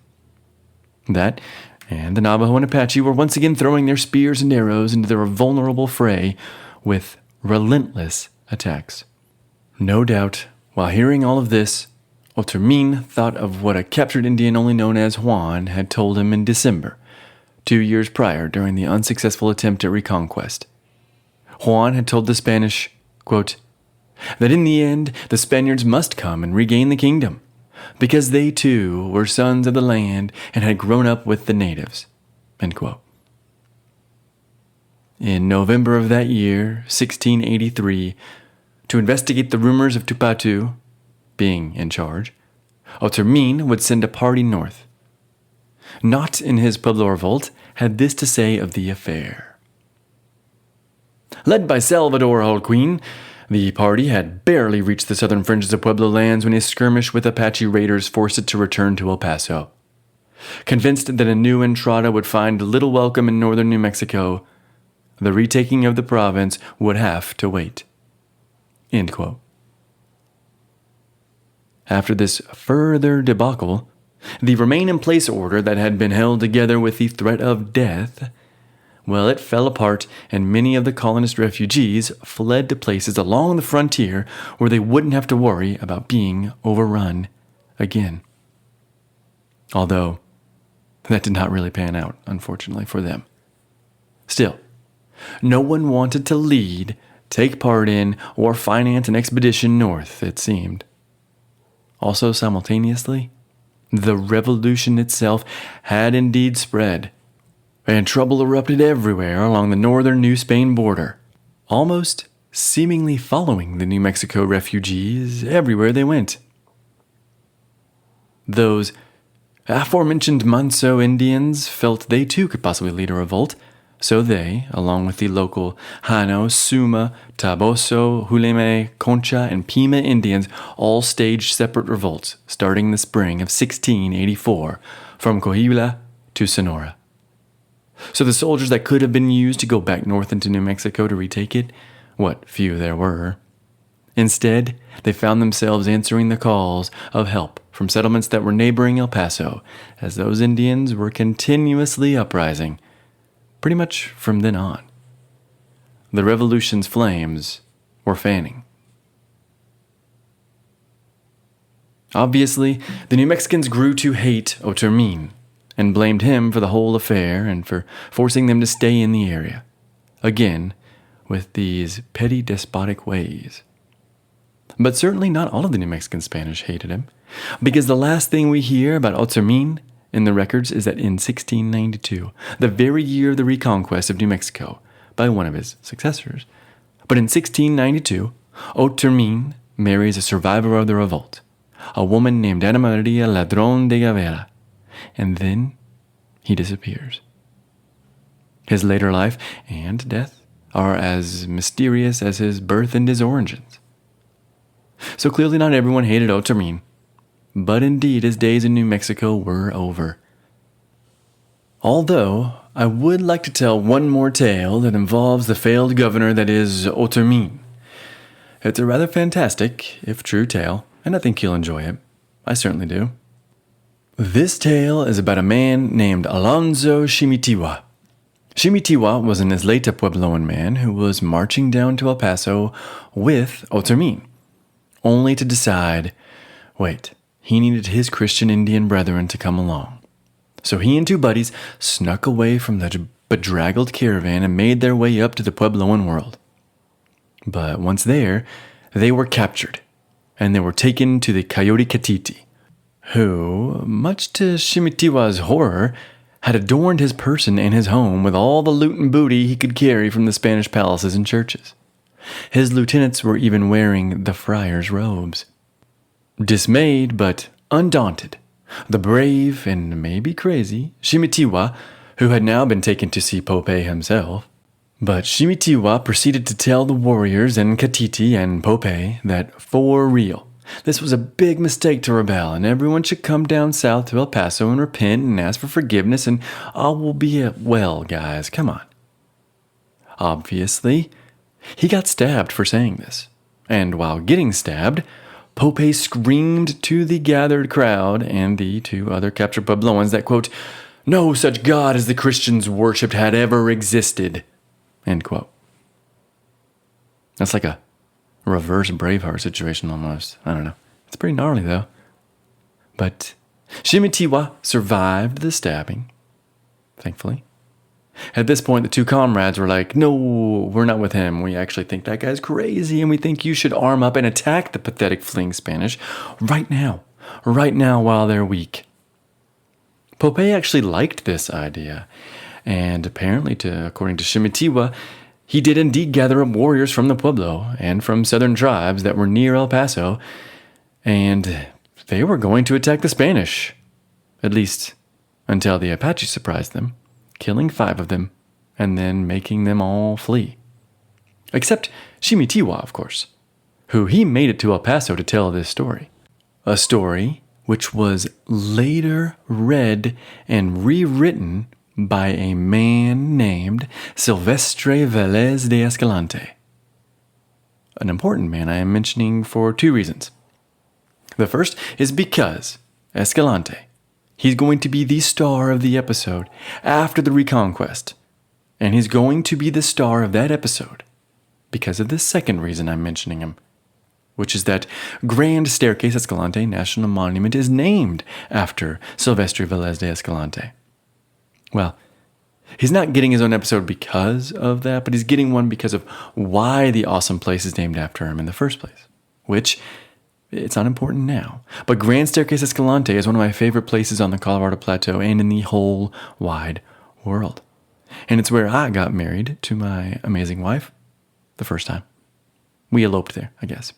That, and the Navajo and Apache were once again throwing their spears and arrows into their vulnerable fray with relentless attacks. No doubt, while hearing all of this, Otermin thought of what a captured Indian only known as Juan had told him in December, 2 years prior during the unsuccessful attempt at reconquest. Juan had told the Spanish, quote, that in the end the Spaniards must come and regain the kingdom, because they too were sons of the land and had grown up with the natives. End quote. In November of that year, 1683, to investigate the rumors of Tupatu being in charge, Otermin would send a party north. Not in his Pueblo revolt had this to say of the affair. Led by Salvador Holguin, the party had barely reached the southern fringes of Pueblo lands when a skirmish with Apache raiders forced it to return to El Paso. Convinced that a new entrada would find little welcome in northern New Mexico, the retaking of the province would have to wait. End quote. After this further debacle, the remain-in-place order that had been held together with the threat of death, well, it fell apart, and many of the colonist refugees fled to places along the frontier where they wouldn't have to worry about being overrun again. Although, that did not really pan out, unfortunately, for them. Still, no one wanted to lead, take part in, or finance an expedition north, it seemed. Also, simultaneously, the revolution itself had indeed spread, and trouble erupted everywhere along the northern New Spain border, almost seemingly following the New Mexico refugees everywhere they went. Those aforementioned Manso Indians felt they too could possibly lead a revolt, so they, along with the local Jano, Suma, Taboso, Juleme, Concha, and Pima Indians, all staged separate revolts starting the spring of 1684 from Coahuila to Sonora. So the soldiers that could have been used to go back north into New Mexico to retake it, what few there were, instead, they found themselves answering the calls of help from settlements that were neighboring El Paso, as those Indians were continuously uprising, pretty much from then on. The revolution's flames were fanning. Obviously, the New Mexicans grew to hate Otermin and blamed him for the whole affair and for forcing them to stay in the area, again with these petty despotic ways. But certainly not all of the New Mexican Spanish hated him, because the last thing we hear about Otermin in the records is that in 1692, the very year of the reconquest of New Mexico by one of his successors, but in 1692, Otermin marries a survivor of the revolt, a woman named Ana Maria Ladrón de Guevara, and then he disappears. His later life and death are as mysterious as his birth and his origins. So clearly not everyone hated Otermin, but indeed his days in New Mexico were over. Although, I would like to tell one more tale that involves the failed governor that is Otermin. It's a rather fantastic, if true, tale, and I think you'll enjoy it. I certainly do. This tale is about a man named Alonzo Shimitiwa. Shimitiwa was an Isleta Puebloan man who was marching down to El Paso with Otermin, only to decide, wait, he needed his Christian Indian brethren to come along. So he and two buddies snuck away from the bedraggled caravan and made their way up to the Puebloan world. But once there, they were captured, and they were taken to the Coyote Catiti, who, much to Shimitiwa's horror, had adorned his person and his home with all the loot and booty he could carry from the Spanish palaces and churches. His lieutenants were even wearing the friar's robes. Dismayed but undaunted, the brave and maybe crazy Shimitiwa, who had now been taken to see Pope himself, but Shimitiwa proceeded to tell the warriors in Catiti and Pope that for real, This was a big mistake to rebel, and everyone should come down south to El Paso and repent and ask for forgiveness, and all will be well, guys. Come on. Obviously, he got stabbed for saying this, and while getting stabbed, Pope screamed to the gathered crowd and the 2 other captured Puebloans that, quote, "No such God as the Christians worshipped had ever existed," end quote. That's like a reverse Braveheart situation almost. I don't know. It's pretty gnarly though. But Shimitiwa survived the stabbing, thankfully. At this point, the 2 comrades were like, "No, we're not with him. We actually think that guy's crazy, and we think you should arm up and attack the pathetic fleeing Spanish right now while they're weak." Pope actually liked this idea, and apparently, according to Shimitiwa, he did indeed gather up warriors from the Pueblo and from southern tribes that were near El Paso, and they were going to attack the Spanish, at least until the Apaches surprised them, killing 5 of them and then making them all flee. Except Shimitiwa, of course, who he made it to El Paso to tell this story. A story which was later read and rewritten by a man named Silvestre Velez de Escalante. An important man I am mentioning for 2 reasons. The first is because Escalante, he's going to be the star of the episode after the reconquest, and he's going to be the star of that episode because of the second reason I'm mentioning him, which is that Grand Staircase Escalante National Monument is named after Silvestre Velez de Escalante. Well, he's not getting his own episode because of that, but he's getting one because of why the awesome place is named after him in the first place, which it's not important now. But Grand Staircase Escalante is one of my favorite places on the Colorado Plateau and in the whole wide world. And it's where I got married to my amazing wife the first time. We eloped there, I guess.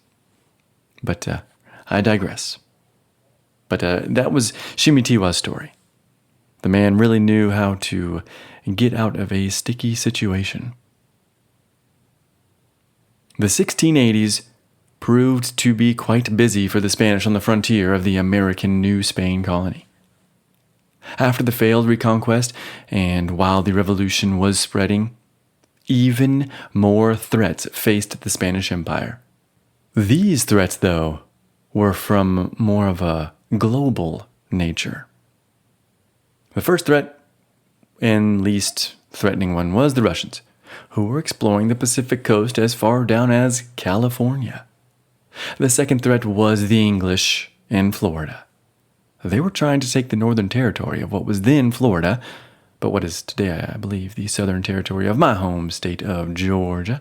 But I digress. But that was Shimitiwa's story. The man really knew how to get out of a sticky situation. The 1680s proved to be quite busy for the Spanish on the frontier of the American New Spain colony. After the failed reconquest and while the revolution was spreading, even more threats faced the Spanish Empire. These threats, though, were from more of a global nature. The first threat, and least threatening one, was the Russians, who were exploring the Pacific coast as far down as California. The second threat was the English in Florida. They were trying to take the northern territory of what was then Florida, but what is today, I believe, the southern territory of my home state of Georgia.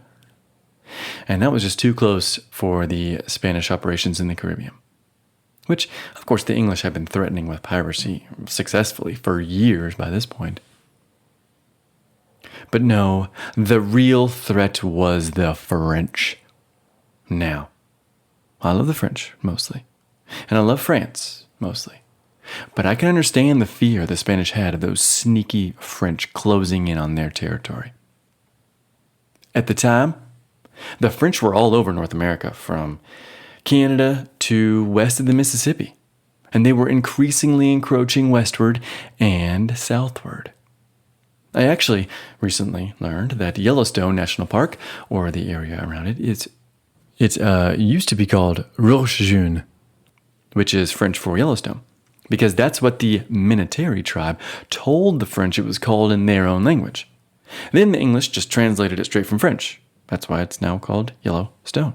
And that was just too close for the Spanish operations in the Caribbean, which, of course, the English had been threatening with piracy successfully for years by this point. But no, the real threat was the French. Now, I love the French, mostly, and I love France, mostly. But I can understand the fear the Spanish had of those sneaky French closing in on their territory. At the time, the French were all over North America, from Canada to west of the Mississippi, and they were increasingly encroaching westward and southward. I actually recently learned that Yellowstone National Park, or the area around it, it used to be called Roche Jaune, which is French for Yellowstone, because that's what the Minatari tribe told the French it was called in their own language. Then the English just translated it straight from French. That's why it's now called Yellowstone.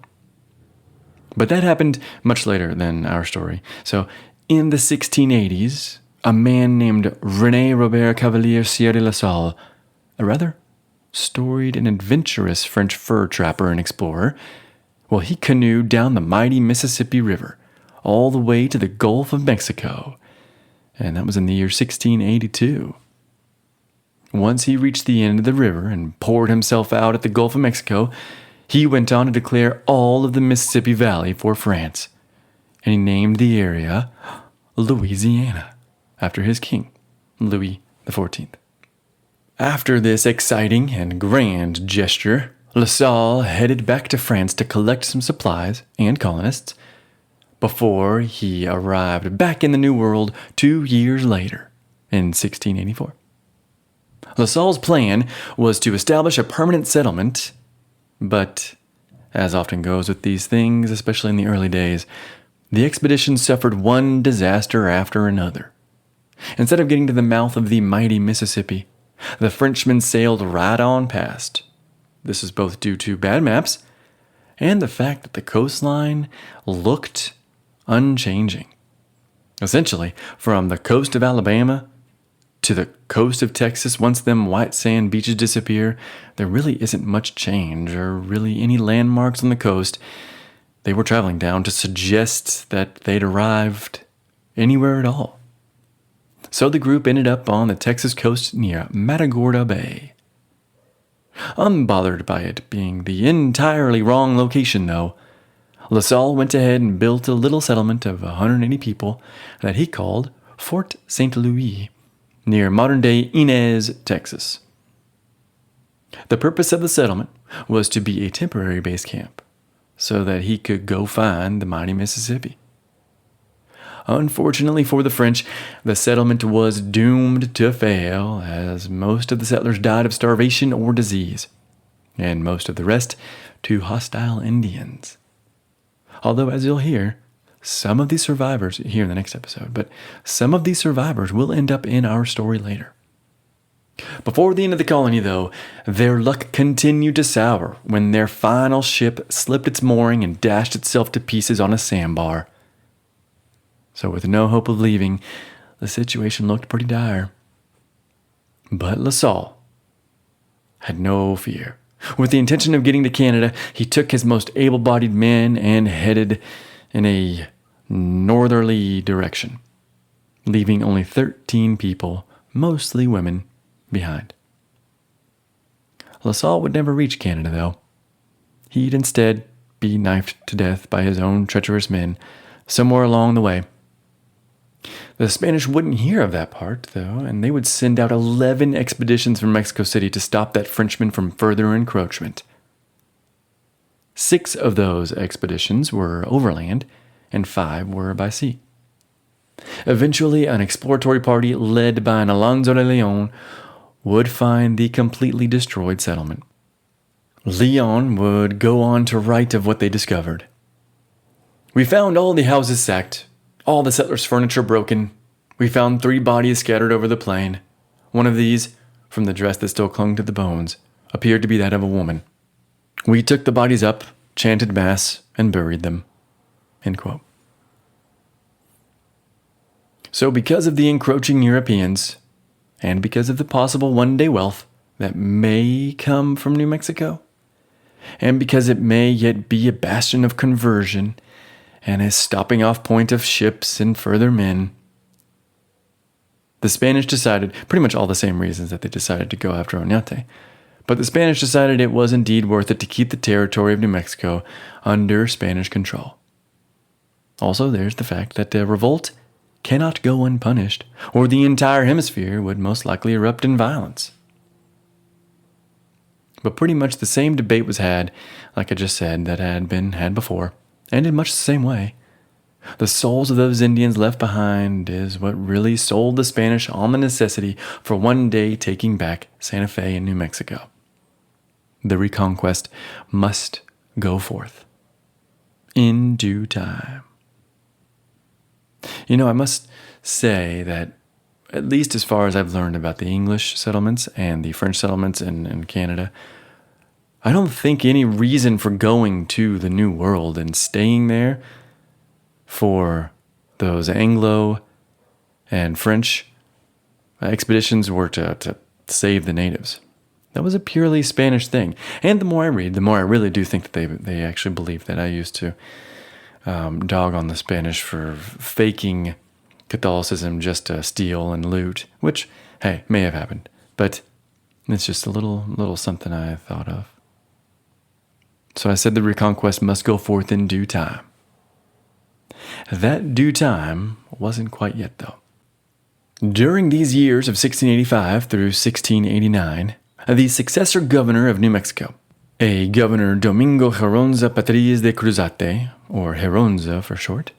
But that happened much later than our story. So in the 1680s, a man named René Robert Cavalier Sieur de la Salle, a rather storied and adventurous French fur trapper and explorer, well, he canoed down the mighty Mississippi River all the way to the Gulf of Mexico, and that was in the year 1682. Once he reached the end of the river and poured himself out at the Gulf of Mexico, he went on to declare all of the Mississippi Valley for France, and he named the area Louisiana, after his king, Louis XIV. After this exciting and grand gesture, La Salle headed back to France to collect some supplies and colonists, before he arrived back in the New World 2 years later in 1684. La Salle's plan was to establish a permanent settlement, but as often goes with these things, especially in the early days, the expedition suffered one disaster after another. Instead of getting to the mouth of the mighty Mississippi, the Frenchmen sailed right on past. This is both due to bad maps and the fact that the coastline looked unchanging. Essentially, from the coast of Alabama to the coast of Texas, once them white sand beaches disappear, there really isn't much change or really any landmarks on the coast they were traveling down to suggest that they'd arrived anywhere at all. So the group ended up on the Texas coast near Matagorda Bay. Unbothered by it being the entirely wrong location, though, La Salle went ahead and built a little settlement of 180 people that he called Fort St. Louis, near modern-day Inez, Texas. The purpose of the settlement was to be a temporary base camp, so that he could go find the mighty Mississippi. Unfortunately for the French, the settlement was doomed to fail, as most of the settlers died of starvation or disease, and most of the rest to hostile Indians. Although, as you'll hear, some of these survivors, here in the next episode, but some of these survivors will end up in our story later. Before the end of the colony, though, their luck continued to sour when their final ship slipped its mooring and dashed itself to pieces on a sandbar. So with no hope of leaving, the situation looked pretty dire. But La Salle had no fear. With the intention of getting to Canada, he took his most able-bodied men and headed in a northerly direction, leaving only 13 people, mostly women, behind. La Salle would never reach Canada, though. He'd instead be knifed to death by his own treacherous men somewhere along the way. The Spanish wouldn't hear of that part, though, and they would send out 11 expeditions from Mexico City to stop that Frenchman from further encroachment. 6 of those expeditions were overland, and 5 were by sea. Eventually, an exploratory party led by an Alonso de Leon would find the completely destroyed settlement. Leon would go on to write of what they discovered. "We found all the houses sacked, all the settlers' furniture broken. We found 3 bodies scattered over the plain. One of these, from the dress that still clung to the bones, appeared to be that of a woman. We took the bodies up, chanted mass, and buried them." End quote. So because of the encroaching Europeans, and because of the possible one-day wealth that may come from New Mexico, and because it may yet be a bastion of conversion and a stopping off point of ships and further men, the Spanish decided, pretty much all the same reasons that they decided to go after Oñate, but the Spanish decided it was indeed worth it to keep the territory of New Mexico under Spanish control. Also, there's the fact that the revolt cannot go unpunished, or the entire hemisphere would most likely erupt in violence. But pretty much the same debate was had, like I just said, that had been had before, and in much the same way. The souls of those Indians left behind is what really sold the Spanish on the necessity for one day taking back Santa Fe in New Mexico. The reconquest must go forth in due time. You know, I must say that, at least as far as I've learned about the English settlements and the French settlements in Canada, I don't think any reason for going to the New World and staying there for those Anglo and French expeditions were to save the natives. That was a purely Spanish thing. And the more I read, the more I really do think that they actually believe that. I used to dog on the Spanish for faking Catholicism just to steal and loot, which, hey, may have happened. But it's just a little something I thought of. So I said the reconquest must go forth in due time. That due time wasn't quite yet, though. During these years of 1685 through 1689, the successor governor of New Mexico, a Governor Domingo Geronza Patriz de Cruzate, or Geronza for short,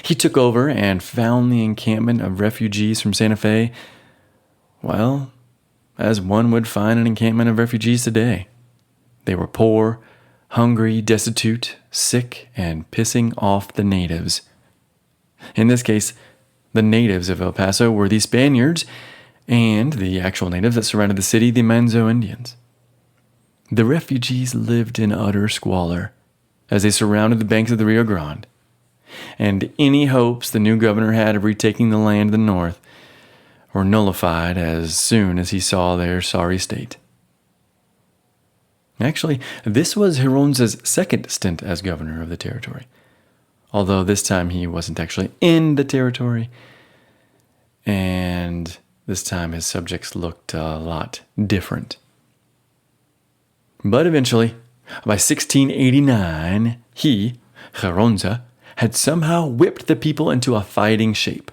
He took over and found the encampment of refugees from Santa Fe, well, as one would find an encampment of refugees today. They were poor, hungry, destitute, sick, and pissing off the natives. In this case, the natives of El Paso were the Spaniards, and the actual natives that surrounded the city, the Manzo Indians. The refugees lived in utter squalor as they surrounded the banks of the Rio Grande, and any hopes the new governor had of retaking the land of the north were nullified as soon as he saw their sorry state. Actually, this was Hironza's second stint as governor of the territory, although this time he wasn't actually in the territory, and this time his subjects looked a lot different. But eventually, by 1689, he, Hironza, had somehow whipped the people into a fighting shape.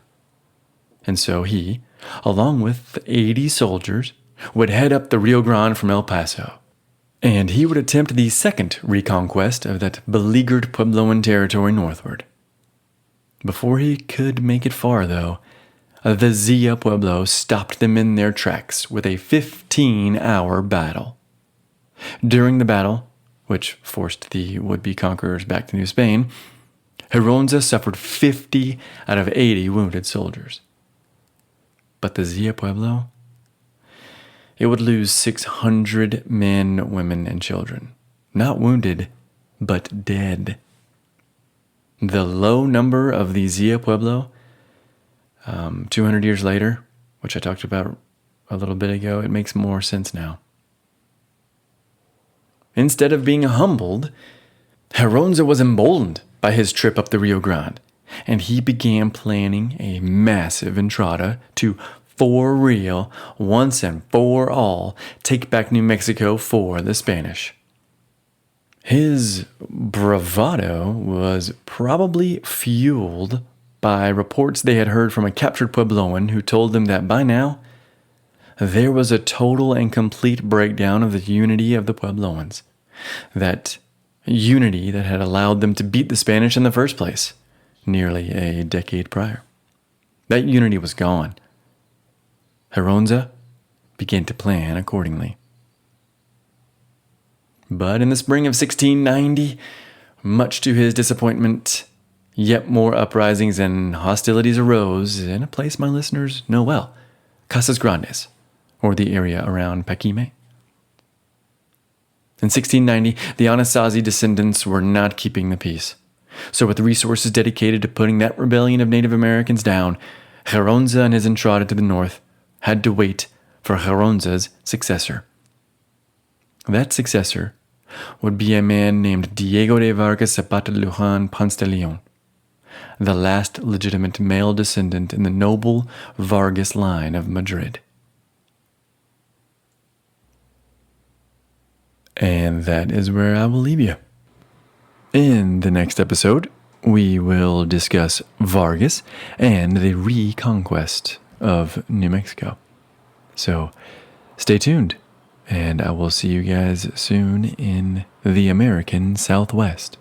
And so he, along with 80 soldiers, would head up the Rio Grande from El Paso. And he would attempt the second reconquest of that beleaguered Puebloan territory northward. Before he could make it far, though, the Zia Pueblo stopped them in their tracks with a 15-hour battle. During the battle, which forced the would-be conquerors back to New Spain, Hironza suffered 50 out of 80 wounded soldiers. But the Zia Pueblo, it would lose 600 men, women, and children. Not wounded, but dead. The low number of the Zia Pueblo, 200 years later, which I talked about a little bit ago, it makes more sense now. Instead of being humbled, Hironza was emboldened by his trip up the Rio Grande, and he began planning a massive entrada to, for real, once and for all, take back New Mexico for the Spanish. His bravado was probably fueled by reports they had heard from a captured Puebloan who told them that by now, there was a total and complete breakdown of the unity of the Puebloans. That unity that had allowed them to beat the Spanish in the first place, nearly a decade prior. That unity was gone. Hironza began to plan accordingly. But in the spring of 1690, much to his disappointment, yet more uprisings and hostilities arose in a place my listeners know well, Casas Grandes, or the area around Paquime. In 1690, the Anasazi descendants were not keeping the peace. So with resources dedicated to putting that rebellion of Native Americans down, Hironza and his entrada to the north had to wait for Hironza's successor. That successor would be a man named Diego de Vargas Zapata Luján Ponce de León, the last legitimate male descendant in the noble Vargas line of Madrid. And that is where I will leave you. In the next episode, we will discuss Vargas and the reconquest of New Mexico. So stay tuned, and I will see you guys soon in the American Southwest.